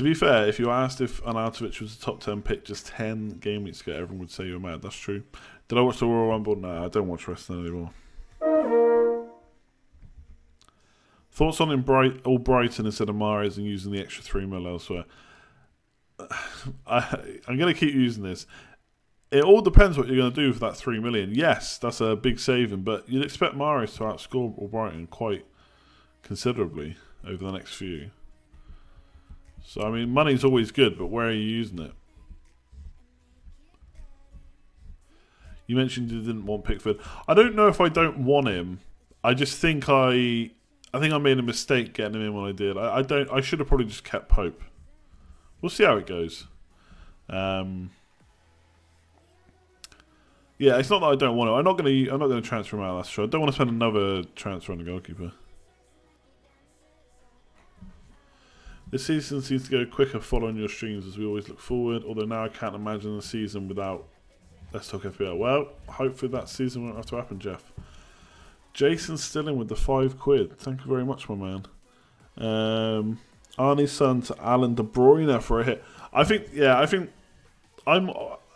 be fair, if you asked if Arnautovic was a top 10 pick just 10 game weeks ago, everyone would say you were mad. That's true. Did I watch the Royal Rumble? No, I don't watch wrestling anymore. Thoughts on all Brighton instead of Mahrez and using the extra 3 mil elsewhere? I'm going to keep using this. It all depends what you're going to do for that 3 million. Yes, that's a big saving, but you'd expect Mahrez to outscore all Brighton quite considerably over the next few. So, I mean, money's always good, but where are you using it? You mentioned you didn't want Pickford. I don't know if I don't want him. I just think I made a mistake getting him in when I did. I should have probably just kept Pope. We'll see how it goes. Yeah, it's not that I don't want him. I'm not gonna transfer him out. That's true. I don't want to spend another transfer on the goalkeeper. This season seems to go quicker following your streams as we always look forward, although now I can't imagine a season without Let's Talk FPL. Well, hopefully that season won't have to happen, Jeff. Jason Stilling with the £5. Thank you very much, my man. Arnie's son to Alan De Bruyne for a hit.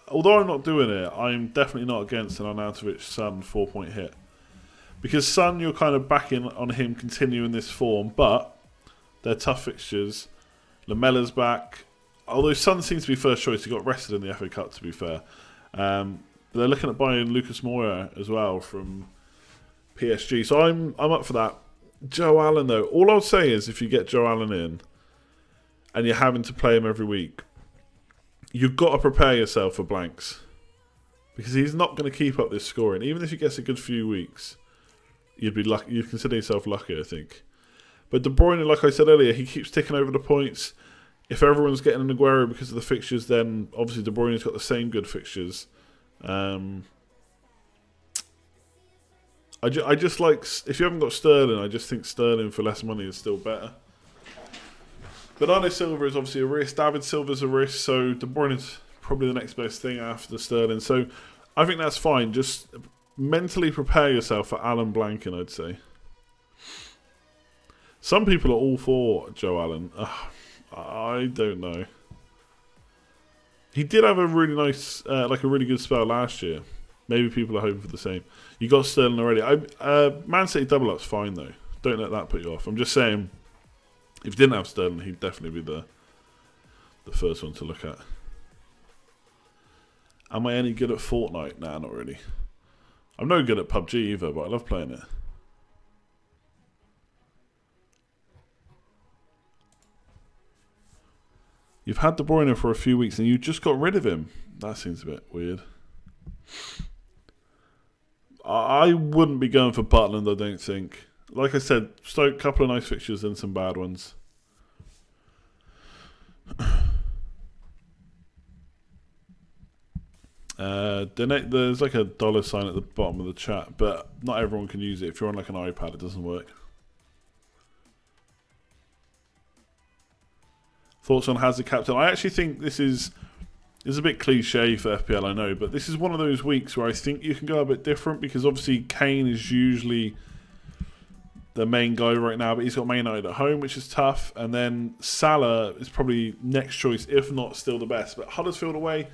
Although I'm not doing it, I'm definitely not against an Arnautovic Son 4-point hit. Because Son, you're kind of backing on him continuing this form, but they're tough fixtures. Lamella's back. Although Son seems to be first choice, he got rested in the FA Cup, to be fair. But they're looking at buying Lucas Moura as well from PSG. So I'm up for that. Joe Allen, though. All I'll say is if you get Joe Allen in and you're having to play him every week, you've got to prepare yourself for blanks. Because he's not going to keep up this scoring. Even if he gets a good few weeks, you'd consider yourself lucky, I think. But De Bruyne, like I said earlier, he keeps ticking over the points. If everyone's getting an Aguero because of the fixtures, then obviously De Bruyne's got the same good fixtures. I just like, if you haven't got Sterling, I just think Sterling for less money is still better. Bernardo Silva is obviously a risk. David Silva's a risk. So De Bruyne is probably the next best thing after Sterling. So I think that's fine. Just mentally prepare yourself for Alan blanking, I'd say. Some people are all for Joe Allen. I don't know. He did have a really nice, like a really good spell last year. Maybe people are hoping for the same. You got Sterling already. Man City double up's fine though. Don't let that put you off. I'm just saying, if you didn't have Sterling, he'd definitely be the first one to look at. Am I any good at Fortnite? Nah, not really. I'm no good at PUBG either, but I love playing it. You've had De Bruyne for a few weeks and you just got rid of him. That seems a bit weird. I wouldn't be going for Butland, I don't think. Like I said, Stoke, couple of nice fixtures and some bad ones. There's like a $ sign at the bottom of the chat, but not everyone can use it. If you're on like an iPad, it doesn't work. Thoughts on Hazard captain? I actually think this is a bit cliche for FPL, I know, but this is one of those weeks where I think you can go a bit different because obviously Kane is usually the main guy right now, but he's got Man United at home, which is tough, and then Salah is probably next choice, if not still the best. But Huddersfield away,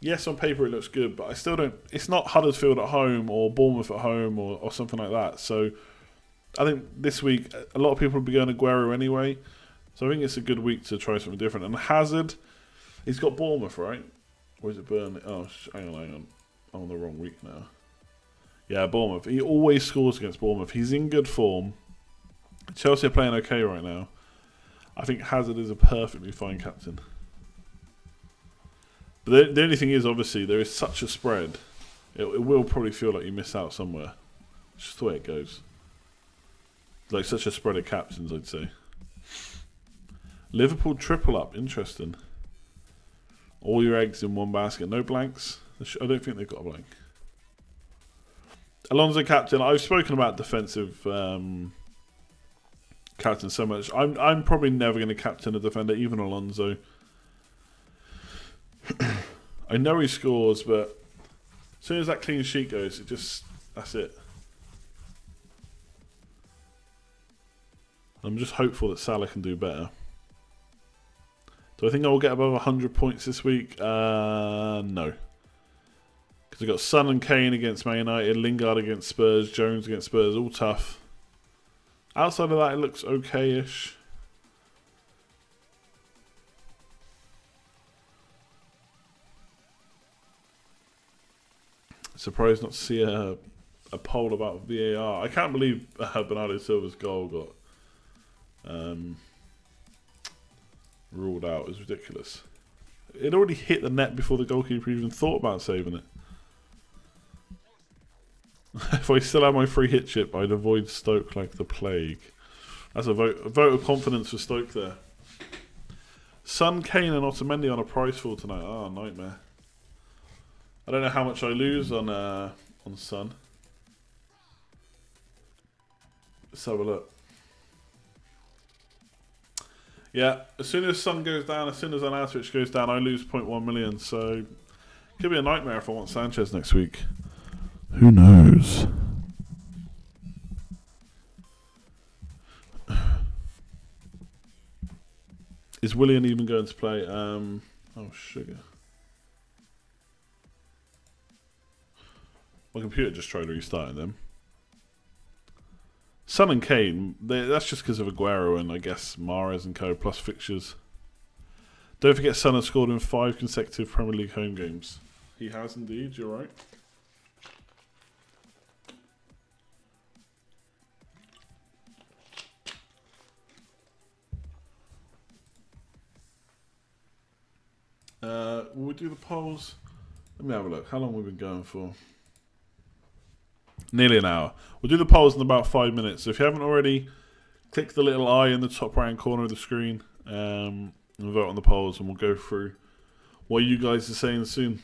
yes, on paper it looks good, but I still don't. It's not Huddersfield at home or Bournemouth at home or something like that. So I think this week a lot of people will be going Aguero anyway. So I think it's a good week to try something different. And Hazard, he's got Bournemouth, right? Or is it Burnley? Oh, hang on. I'm on the wrong week now. Yeah, Bournemouth. He always scores against Bournemouth. He's in good form. Chelsea are playing okay right now. I think Hazard is a perfectly fine captain. But the only thing is, obviously, there is such a spread. It will probably feel like you miss out somewhere. It's just the way it goes. Like such a spread of captains, I'd say. Liverpool triple up, interesting. All your eggs in one basket, no blanks. I don't think they've got a blank. Alonso captain. I've spoken about defensive captain so much. I'm probably never going to captain a defender, even Alonso. I know he scores, but as soon as that clean sheet goes, that's it. I'm just hopeful that Salah can do better. Do I think I will get above 100 points this week? No. Because I've got Son and Kane against Man United, Lingard against Spurs, Jones against Spurs, all tough. Outside of that, it looks okay-ish. Surprised not to see a poll about VAR. I can't believe Bernardo Silva's goal got ruled out. It was ridiculous. It already hit the net before the goalkeeper even thought about saving it. If I still had my free hit chip, I'd avoid Stoke like the plague. That's a vote of confidence for Stoke there. Son, Kane and Otamendi on a price fall tonight. Oh, nightmare. I don't know how much I lose on Son. Let's have a look. Yeah, as soon as Son goes down, as soon as Arnautovic goes down, I lose 0.1 million. So, could be a nightmare if I want Sanchez next week. Who knows? Is Willian even going to play? Oh, sugar. My computer just tried restarting them. Son and Kane, that's just because of Aguero and I guess Mahrez and co. plus fixtures. Don't forget Son has scored in 5 consecutive Premier League home games. He has indeed, you're right. Will we do the polls? Let me have a look. How long have we been going for? Nearly an hour. We'll do the polls in about 5 minutes. So if you haven't already, click the little eye in the top right hand corner of the screen and vote on the polls, and we'll go through what you guys are saying soon.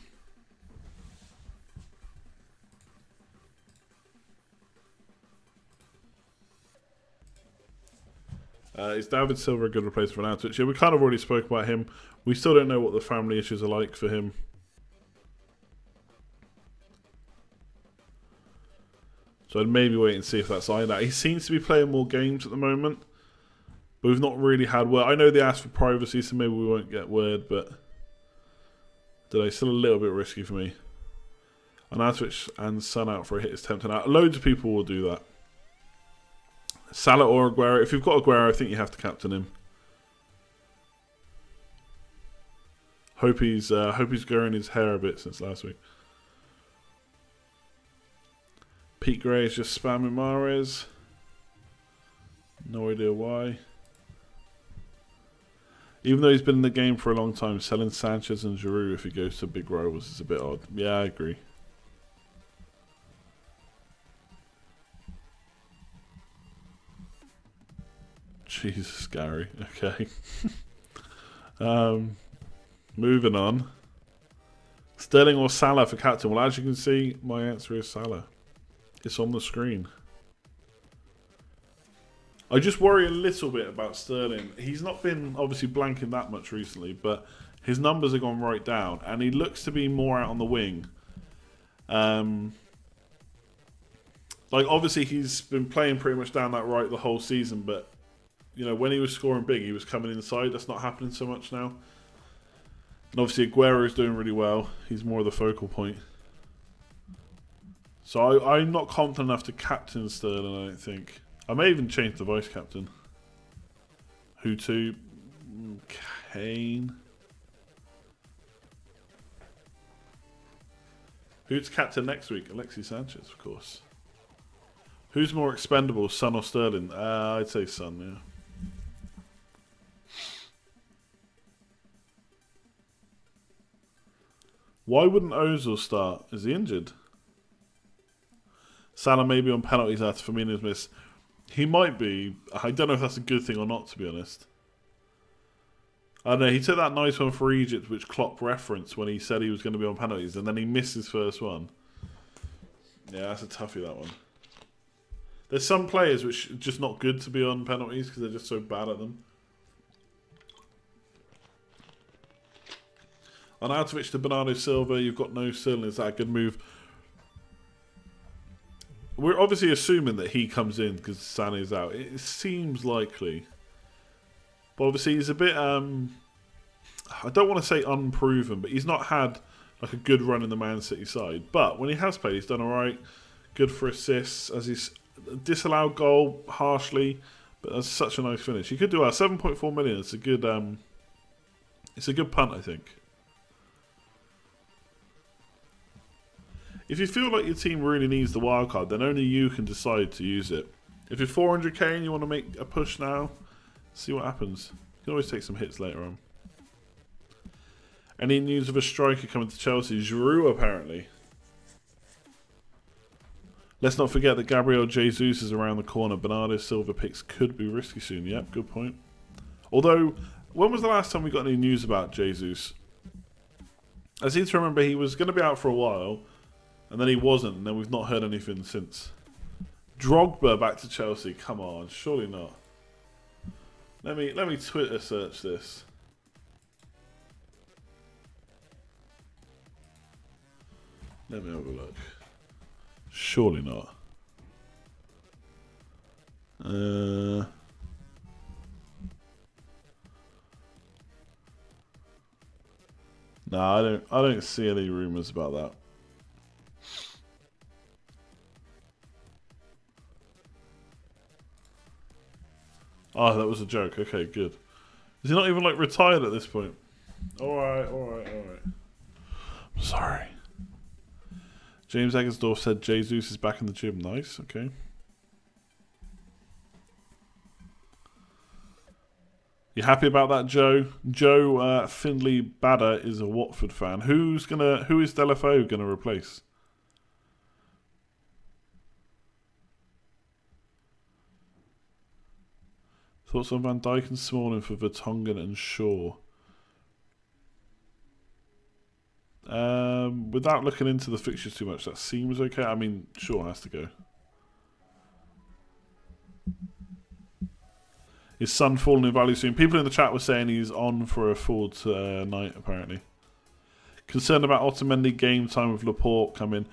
Is David Silva a good replacement for Arnautovic? Yeah, we kind of already spoke about him. We still don't know what the family issues are like for him. So I'd maybe wait and see if that's ironed out. He seems to be playing more games at the moment, but we've not really had word. I know they asked for privacy, so maybe we won't get word, but today still a little bit risky for me. Arnautovic and Son out for a hit is tempting out. Loads of people will do that. Salah or Aguero. If you've got Aguero, I think you have to captain him. Hope he's growing his hair a bit since last week. Pete Gray is just spamming Mahrez. No idea why. Even though he's been in the game for a long time, selling Sanchez and Giroud if he goes to big rivals is a bit odd. Yeah, I agree. Jesus, Gary. Okay. Moving on. Sterling or Salah for captain? Well, as you can see, my answer is Salah. It's on the screen. I just worry a little bit about Sterling. He's not been obviously blanking that much recently, but his numbers have gone right down, and he looks to be more out on the wing. Like, obviously, he's been playing pretty much down that right the whole season, but you know, when he was scoring big, he was coming inside. That's not happening so much now. And obviously, Aguero is doing really well. He's more of the focal point. So I'm not confident enough to captain Sterling, I don't think. I may even change the vice captain. Who to? Kane. Who's captain next week? Alexis Sanchez, of course. Who's more expendable, Son or Sterling? I'd say Son, yeah. Why wouldn't Ozil start? Is he injured? Salah may be on penalties after Firmino's miss. He might be. I don't know if that's a good thing or not, to be honest. I don't know. He took that nice one for Egypt, which Klopp referenced when he said he was going to be on penalties, and then he missed his first one. Yeah, that's a toughie, that one. There's some players which are just not good to be on penalties because they're just so bad at them. Arnautovic to Bernardo Silva, you've got no Sterling. Is that a good move? We're obviously assuming that he comes in because Sané's out. It seems likely. But obviously he's a bit, I don't want to say unproven, but he's not had like a good run in the Man City side. But when he has played, he's done alright. Good for assists. As he's disallowed goal harshly, but that's such a nice finish. He could do 7.4 million. It's a good punt, I think. If you feel like your team really needs the wildcard, then only you can decide to use it. If you're 400k and you want to make a push now, see what happens. You can always take some hits later on. Any news of a striker coming to Chelsea? Giroud, apparently. Let's not forget that Gabriel Jesus is around the corner. Bernardo Silva picks could be risky soon. Yep, good point. Although, when was the last time we got any news about Jesus? I seem to remember he was going to be out for a while, and then he wasn't, and then we've not heard anything since. Drogba back to Chelsea. Come on, surely not. Let me Twitter search this. Let me have a look. Surely not. No, I don't see any rumours about that. Oh, that was a joke. Okay, good. Is he not even like retired at this point? Alright. I'm sorry. James Eggersdorf said Jesus is back in the gym. Nice, okay. You happy about that, Joe? Joe Findlay Badder is a Watford fan. Who is Delafeu gonna replace? Thoughts on Van Dijk and Smalling for Vertonghen and Shaw? Without looking into the fixtures too much, that seems okay. I mean, Shaw has to go. His son falling in value soon. People in the chat were saying he's on for a forward night, apparently. Concerned about Otamendi game time with Laporte coming.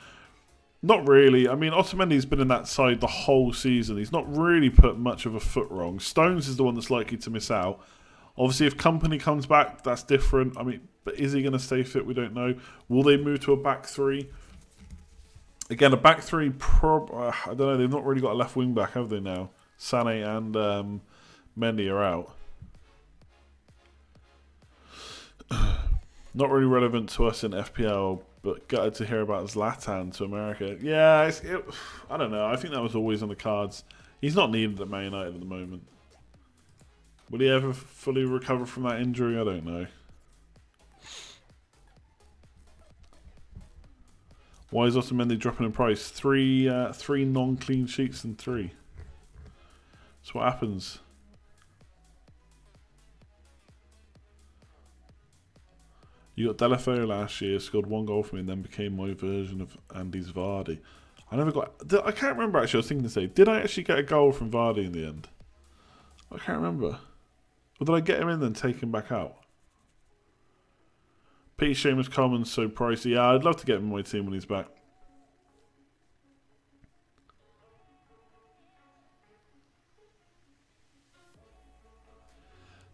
Not really. I mean, Otamendi's been in that side the whole season. He's not really put much of a foot wrong. Stones is the one that's likely to miss out. Obviously, if Company comes back, that's different. I mean, but is he going to stay fit? We don't know. Will they move to a back three? Again, a back three, I don't know. They've not really got a left wing back, have they now? Sané and Mendy are out. Not really relevant to us in FPL, but gutted to hear about Zlatan to America. Yeah, I don't know. I think that was always on the cards. He's not needed at Man United at the moment. Will he ever fully recover from that injury? I don't know. Why is Otamendi dropping in price? Three non-clean sheets and 3. That's what happens. You got Delafeu last year, scored 1 goal for me, and then became my version of Andy's Vardy. I can't remember actually. I was thinking to say, did I actually get a goal from Vardy in the end? I can't remember. Or did I get him in then take him back out? Pete Seamus Coleman's so pricey. Yeah, I'd love to get him in my team when he's back.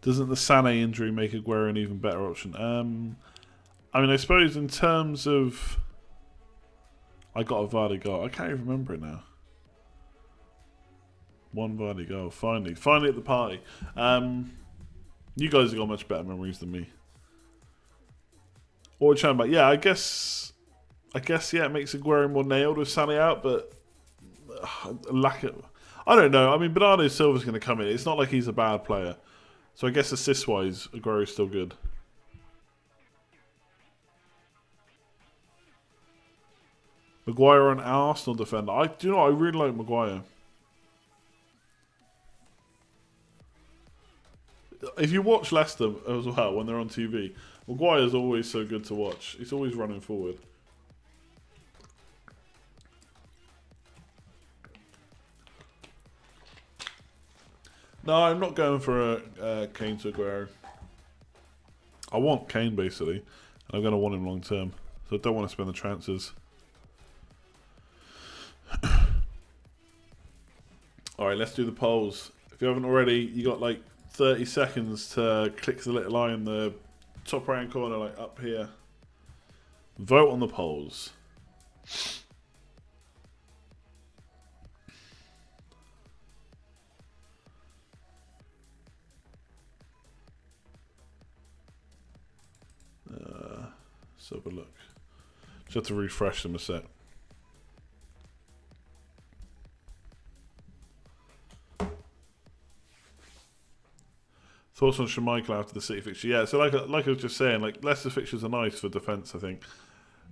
Doesn't the Sané injury make Aguero an even better option? I mean, I suppose in terms of... I got a Vardy goal. I can't even remember it now. 1 Vardy goal. Finally at the party. You guys have got much better memories than me. Or chatting about, yeah, I guess yeah, it makes Aguero more nailed with Sané out, but lack of, I don't know. I mean, Bernardo Silva's going to come in. It's not like he's a bad player, so I guess assist wise, Aguero's still good. Maguire an Arsenal defender. I really like Maguire. If you watch Leicester as well when they're on TV, Maguire's always so good to watch. He's always running forward. No, I'm not going for a Kane to Aguero. I want Kane basically, and I'm going to want him long term, so I don't want to spend the transfers. Alright, let's do the polls. If you haven't already, you got like 30 seconds to click the little eye in the top right hand corner, like up here. Vote on the polls. Let's have a look. Just have to refresh them a sec. Thoughts on Schmeichel after the City fixture? Yeah, so like I was just saying, like Leicester fixtures are nice for defence, I think,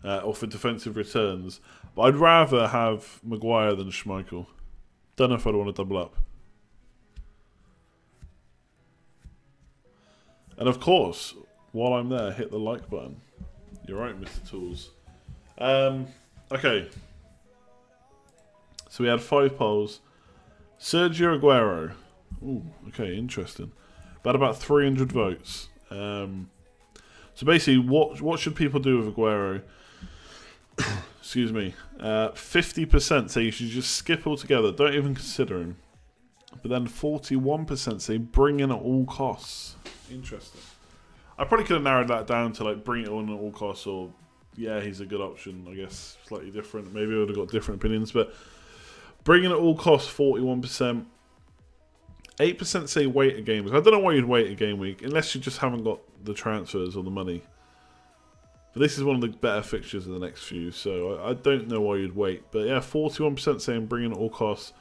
or for defensive returns. But I'd rather have Maguire than Schmeichel. Don't know if I'd want to double up. And of course, while I'm there, hit the like button. You're right, Mr. Tools. Okay. So we had 5 polls. Sergio Aguero. Ooh, okay, interesting. About 300 votes. So basically, what should people do with Aguero? Excuse me. 50% say you should just skip altogether. Don't even consider him. But then 41% say bring in at all costs. Interesting. I probably could have narrowed that down to like bring it on at all costs, or yeah, he's a good option. I guess slightly different. Maybe I would have got different opinions, but bring in at all costs 41%. 8% say wait a game week. I don't know why you'd wait a game week unless you just haven't got the transfers or the money. But this is one of the better fixtures in the next few, so I don't know why you'd wait. But yeah, 41% saying bring in at all costs,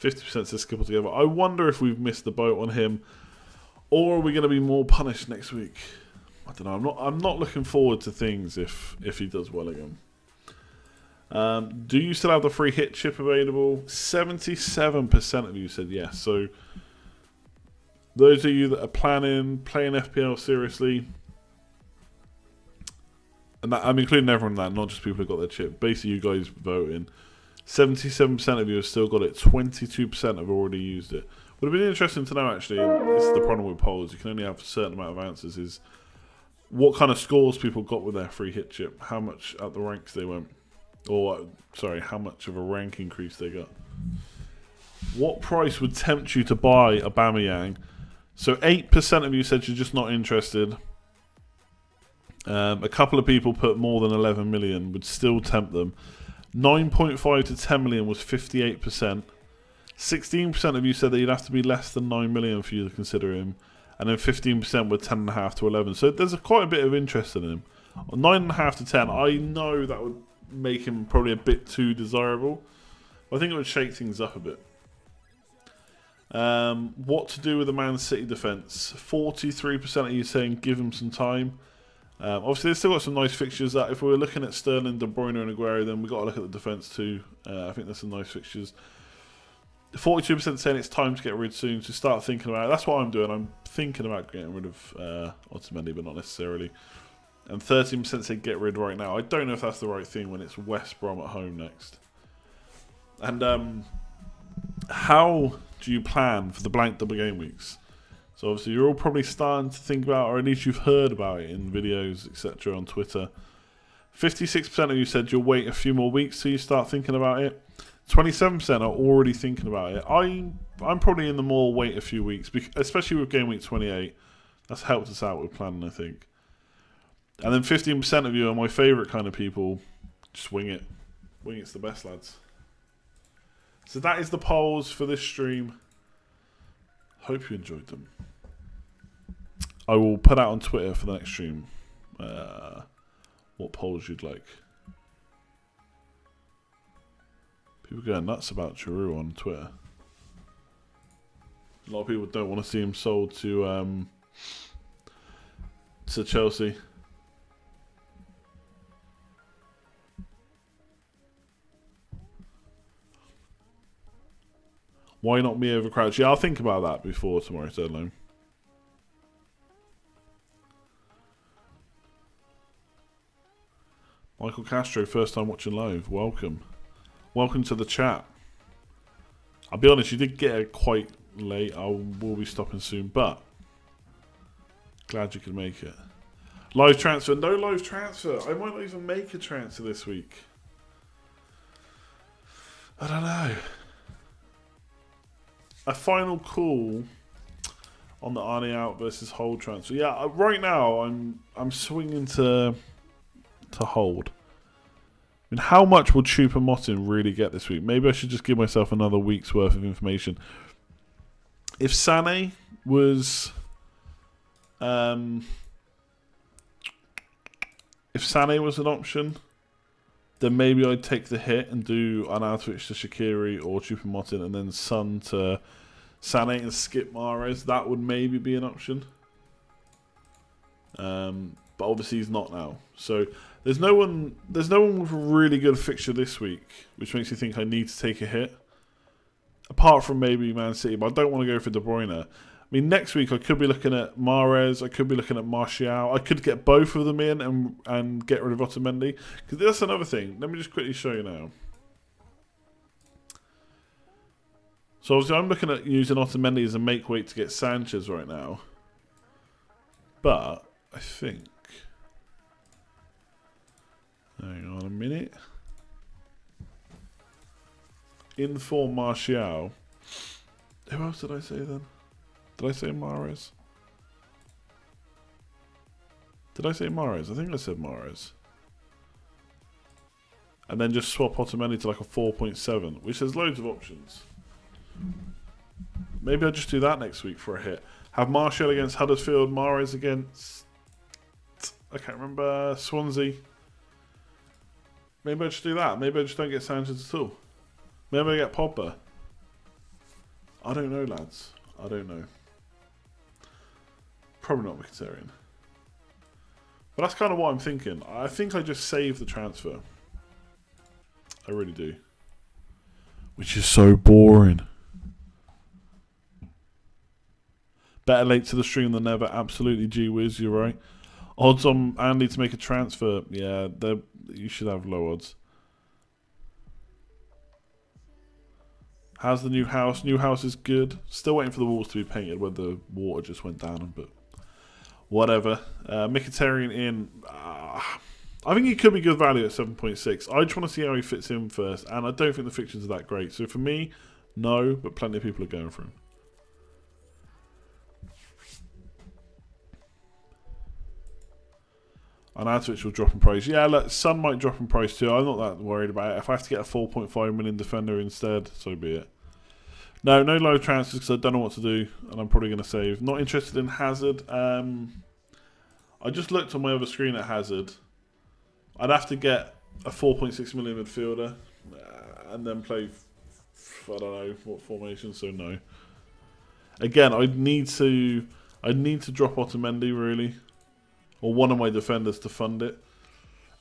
50% says skip altogether. I wonder if we've missed the boat on him, or are we going to be more punished next week? I don't know. I'm not looking forward to things if he does well again. Do you still have the free hit chip available? 77% of you said yes. So Those of you that are playing FPL seriously, and that, I'm including everyone in that, not just people who got their chip. Basically, you guys voting. 77% of you have still got it. 22% have already used it. Would have been interesting to know, actually, and this is the problem with polls, you can only have a certain amount of answers, is what kind of scores people got with their free hit chip, how much at the ranks they went, or, sorry, how much of a rank increase they got. What price would tempt you to buy Aubameyang? So 8% of you said you're just not interested. A couple of people put more than 11 million, would still tempt them. 9.5 to 10 million was 58%. 16% of you said that you'd have to be less than 9 million for you to consider him. And then 15% were 10.5 to 11. So there's quite a bit of interest in him. 9.5 to 10, I know that would make him probably a bit too desirable. I think it would shake things up a bit. What to do with the Man City defence? 43% of you saying give him some time. Obviously, they've still got some nice fixtures. That if we were looking at Sterling, De Bruyne and Aguero, then we've got to look at the defence too. I think there's some nice fixtures. 42% saying it's time to get rid soon, so start thinking about it. That's what I'm doing. I'm thinking about getting rid of Otamendi, but not necessarily. And 13% say get rid right now. I don't know if that's the right thing when it's West Brom at home next. And how do you plan for the blank double game weeks? So obviously you're all probably starting to think about, or at least you've heard about it in videos, etc. on Twitter. 56% of you said you'll wait a few more weeks till you start thinking about it. 27% are already thinking about it. I'm probably in the more wait a few weeks, especially with game week 28. That's helped us out with planning, I think. And then 15% of you are my favourite kind of people. Just wing it. Wing it's the best, lads. So that is the polls for this stream. Hope you enjoyed them. I will put out on Twitter for the next stream what polls you'd like. People going nuts about Giroud on Twitter. A lot of people don't want to see him sold to Chelsea. Why not me over Crouch? Yeah, I'll think about that before tomorrow's deadline. Michael Castro, first time watching live. Welcome. Welcome to the chat. I'll be honest, you did get it quite late. I will be stopping soon, but glad you could make it. Live transfer. No live transfer. I might not even make a transfer this week. I don't know. A final call on the Arnie out versus hold transfer. Yeah, right now I'm swinging to hold. I mean, how much will Choupo-Moting really get this week? Maybe I should just give myself another week's worth of information. If Sané was an option, then maybe I'd take the hit and do Arnautovic to Shaqiri or Choupo-Moting and then Son to Sané and skip Mahrez. That would maybe be an option. But obviously he's not now. So there's no one with a really good fixture this week, which makes me think I need to take a hit. Apart from maybe Man City, but I don't want to go for De Bruyne. I mean, next week I could be looking at Mahrez, I could be looking at Martial. I could get both of them in and get rid of Otamendi. Because that's another thing. Let me just quickly show you now. So obviously I'm looking at using Otamendi as a make weight to get Sanchez right now. But I think... Hang on a minute. In for Martial. Who else did I say then? Did I say Mahrez? Did I say Mahrez? I think I said Mahrez. And then just swap Otamendi to like a 4.7, which has loads of options. Maybe I'll just do that next week for a hit. Have Martial against Huddersfield, Mahrez against... I can't remember, Swansea. Maybe I just do that. Maybe I just don't get Sanchez at all. Maybe I get Pogba. I don't know, lads. I don't know. Probably not Mkhitaryan. But that's kind of what I'm thinking. I think I just save the transfer. I really do. Which is so boring. Better late to the stream than never. Absolutely, gee whiz, you're right. Odds on Andy to make a transfer. Yeah, you should have low odds. How's the new house? New house is good. Still waiting for the walls to be painted where the water just went down, but whatever. Mkhitaryan in. I think he could be good value at 7.6. I just want to see how he fits in first, and I don't think the fixtures are that great. So for me, no, but plenty of people are going for him. Arnautovic will drop in price. Yeah, look, Son might drop in price too. I'm not that worried about it. If I have to get a 4.5 million defender instead, so be it. No low transfers because I don't know what to do, and I'm probably going to save. Not interested in Hazard. I just looked on my other screen at Hazard. I'd have to get a 4.6 million midfielder and then play, I don't know what formation. So no. Again, I'd need to drop Otamendi really, or one of my defenders to fund it.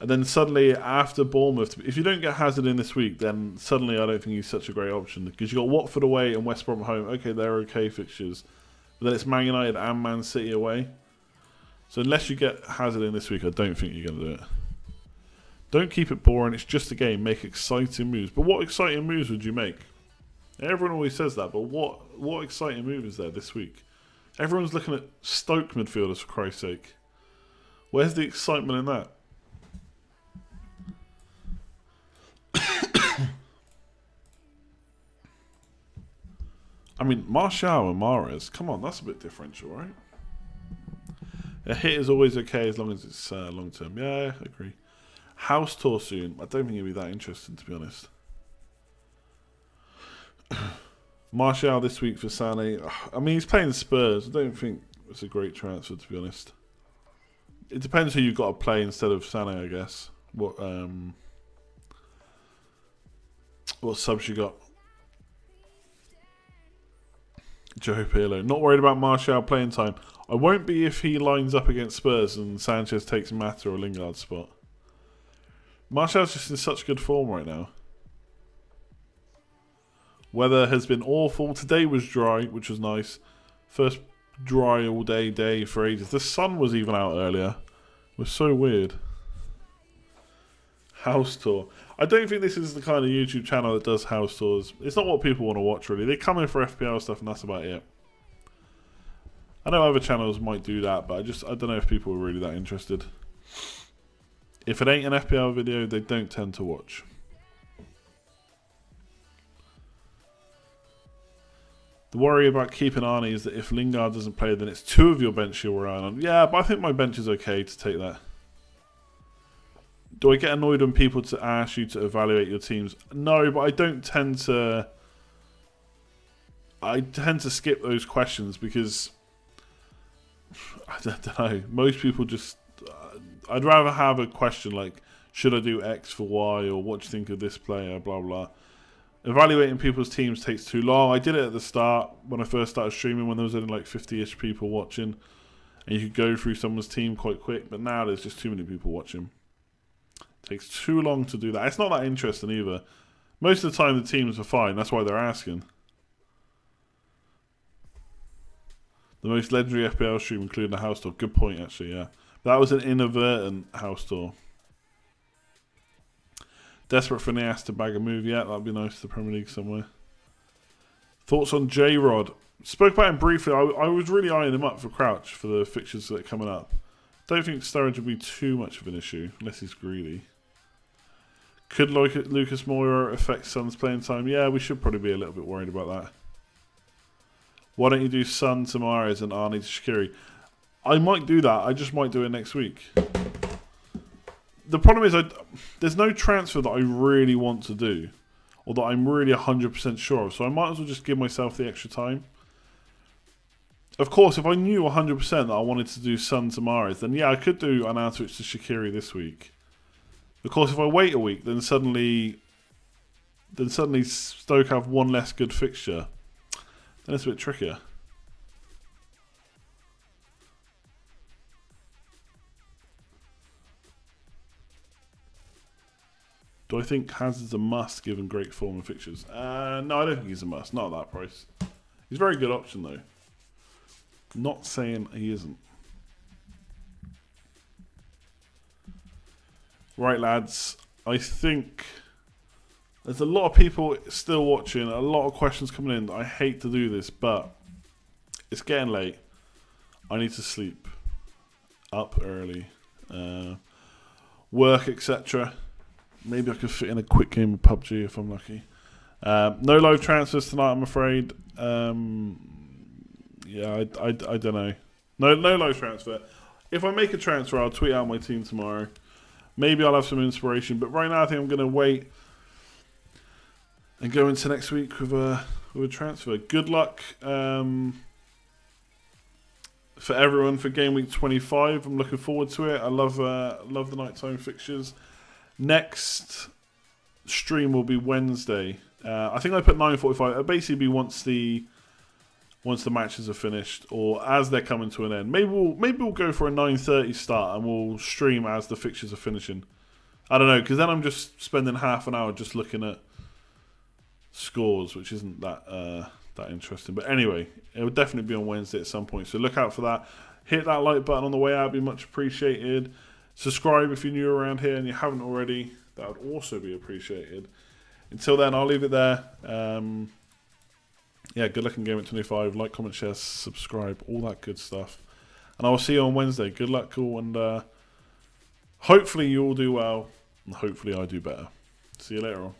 And then suddenly, after Bournemouth, if you don't get Hazard in this week, then suddenly I don't think he's such a great option. Because you've got Watford away and West Brom at home. Okay, they're okay fixtures. But then it's Man United and Man City away. So unless you get Hazard in this week, I don't think you're going to do it. Don't keep it boring. It's just a game. Make exciting moves. But what exciting moves would you make? Everyone always says that, but what exciting move is there this week? Everyone's looking at Stoke midfielders, for Christ's sake. Where's the excitement in that? I mean, Martial and Mahrez, come on, that's a bit differential, right? A hit is always okay as long as it's long term. Yeah, I agree. House tour soon. I don't think it'll be that interesting, to be honest. Martial this week for Sané. I mean, he's playing Spurs. I don't think it's a great transfer, to be honest. It depends who you've got to play instead of Sané, I guess. What subs you got? Joe Pirlo. Not worried about Martial playing time. I won't be if he lines up against Spurs and Sanchez takes Mata or Lingard's spot. Martial's just in such good form right now. Weather has been awful. Today was dry, which was nice. First dry all day for ages. The sun was even out earlier. It was so weird. House tour. I don't think this is the kind of YouTube channel that does house tours. It's not what people want to watch, really. They come in for FPL stuff and that's about it. I know other channels might do that, but I don't know if people are really that interested. If it ain't an FPL video, they don't tend to watch. The worry about keeping Arnie is that if Lingard doesn't play, then it's two of your bench you're relying on. Yeah, but I think my bench is okay to take that. Do I get annoyed when people ask you to evaluate your teams? No, but I don't tend to... I tend to skip those questions because... I don't know. Most people just... I'd rather have a question like, should I do X for Y, or what do you think of this player, blah, blah. Evaluating people's teams takes too long. I did it at the start when I first started streaming when there was only like 50-ish people watching. And you could go through someone's team quite quick, but now there's just too many people watching. It takes too long to do that. It's not that interesting either. Most of the time the teams are fine, that's why they're asking. The most legendary FPL stream including the house tour. Good point actually, yeah. That was an inadvertent house tour. Desperate for Nias to bag a move yet. That'd be nice to the Premier League somewhere. Thoughts on J-Rod? Spoke about him briefly. I was really eyeing him up for Crouch for the fixtures that are coming up. Don't think storage would be too much of an issue, unless he's greedy. Could Lucas Moura affect Son's playing time? Yeah, we should probably be a little bit worried about that. Why don't you do Son to Mahrez and Arnie to Shaqiri? I might do that. I just might do it next week. The problem is there's no transfer that I really want to do, or that I'm really 100% sure of, so I might as well just give myself the extra time. Of course, if I knew 100% that I wanted to do Son to Mahrez, then yeah, I could do Arnautovic to Shaqiri this week. Of course, if I wait a week, then suddenly Stoke have one less good fixture. Then it's a bit trickier. Do I think Hazard's a must given great form and fixtures? No, I don't think he's a must. Not at that price. He's a very good option though. Not saying he isn't. Right, lads. I think there's a lot of people still watching, a lot of questions coming in. I hate to do this, but it's getting late. I need to sleep. Up early. Work, etc. Maybe I could fit in a quick game of PUBG if I'm lucky. No live transfers tonight, I'm afraid. Yeah, I don't know. No live transfer. If I make a transfer, I'll tweet out my team tomorrow. Maybe I'll have some inspiration, but right now I think I'm going to wait and go into next week with a transfer. Good luck for everyone for game week 25. I'm looking forward to it. I love the nighttime fixtures. Next stream will be Wednesday. I think I put 9:45. It'll basically be once the matches are finished or as they're coming to an end. Maybe we'll go for a 9:30 start and we'll stream as the fixtures are finishing. I don't know, because then I'm just spending half an hour just looking at scores, which isn't that interesting. But anyway, it will definitely be on Wednesday at some point. So look out for that. Hit that like button on the way out. It'd be much appreciated. Subscribe if you're new around here and you haven't already. That would also be appreciated. Until then, I'll leave it there. Yeah, good luck in Game Week 25. Like, comment, share, subscribe, all that good stuff. And I will see you on Wednesday. Good luck, all, and hopefully you all do well, and hopefully I do better. See you later on.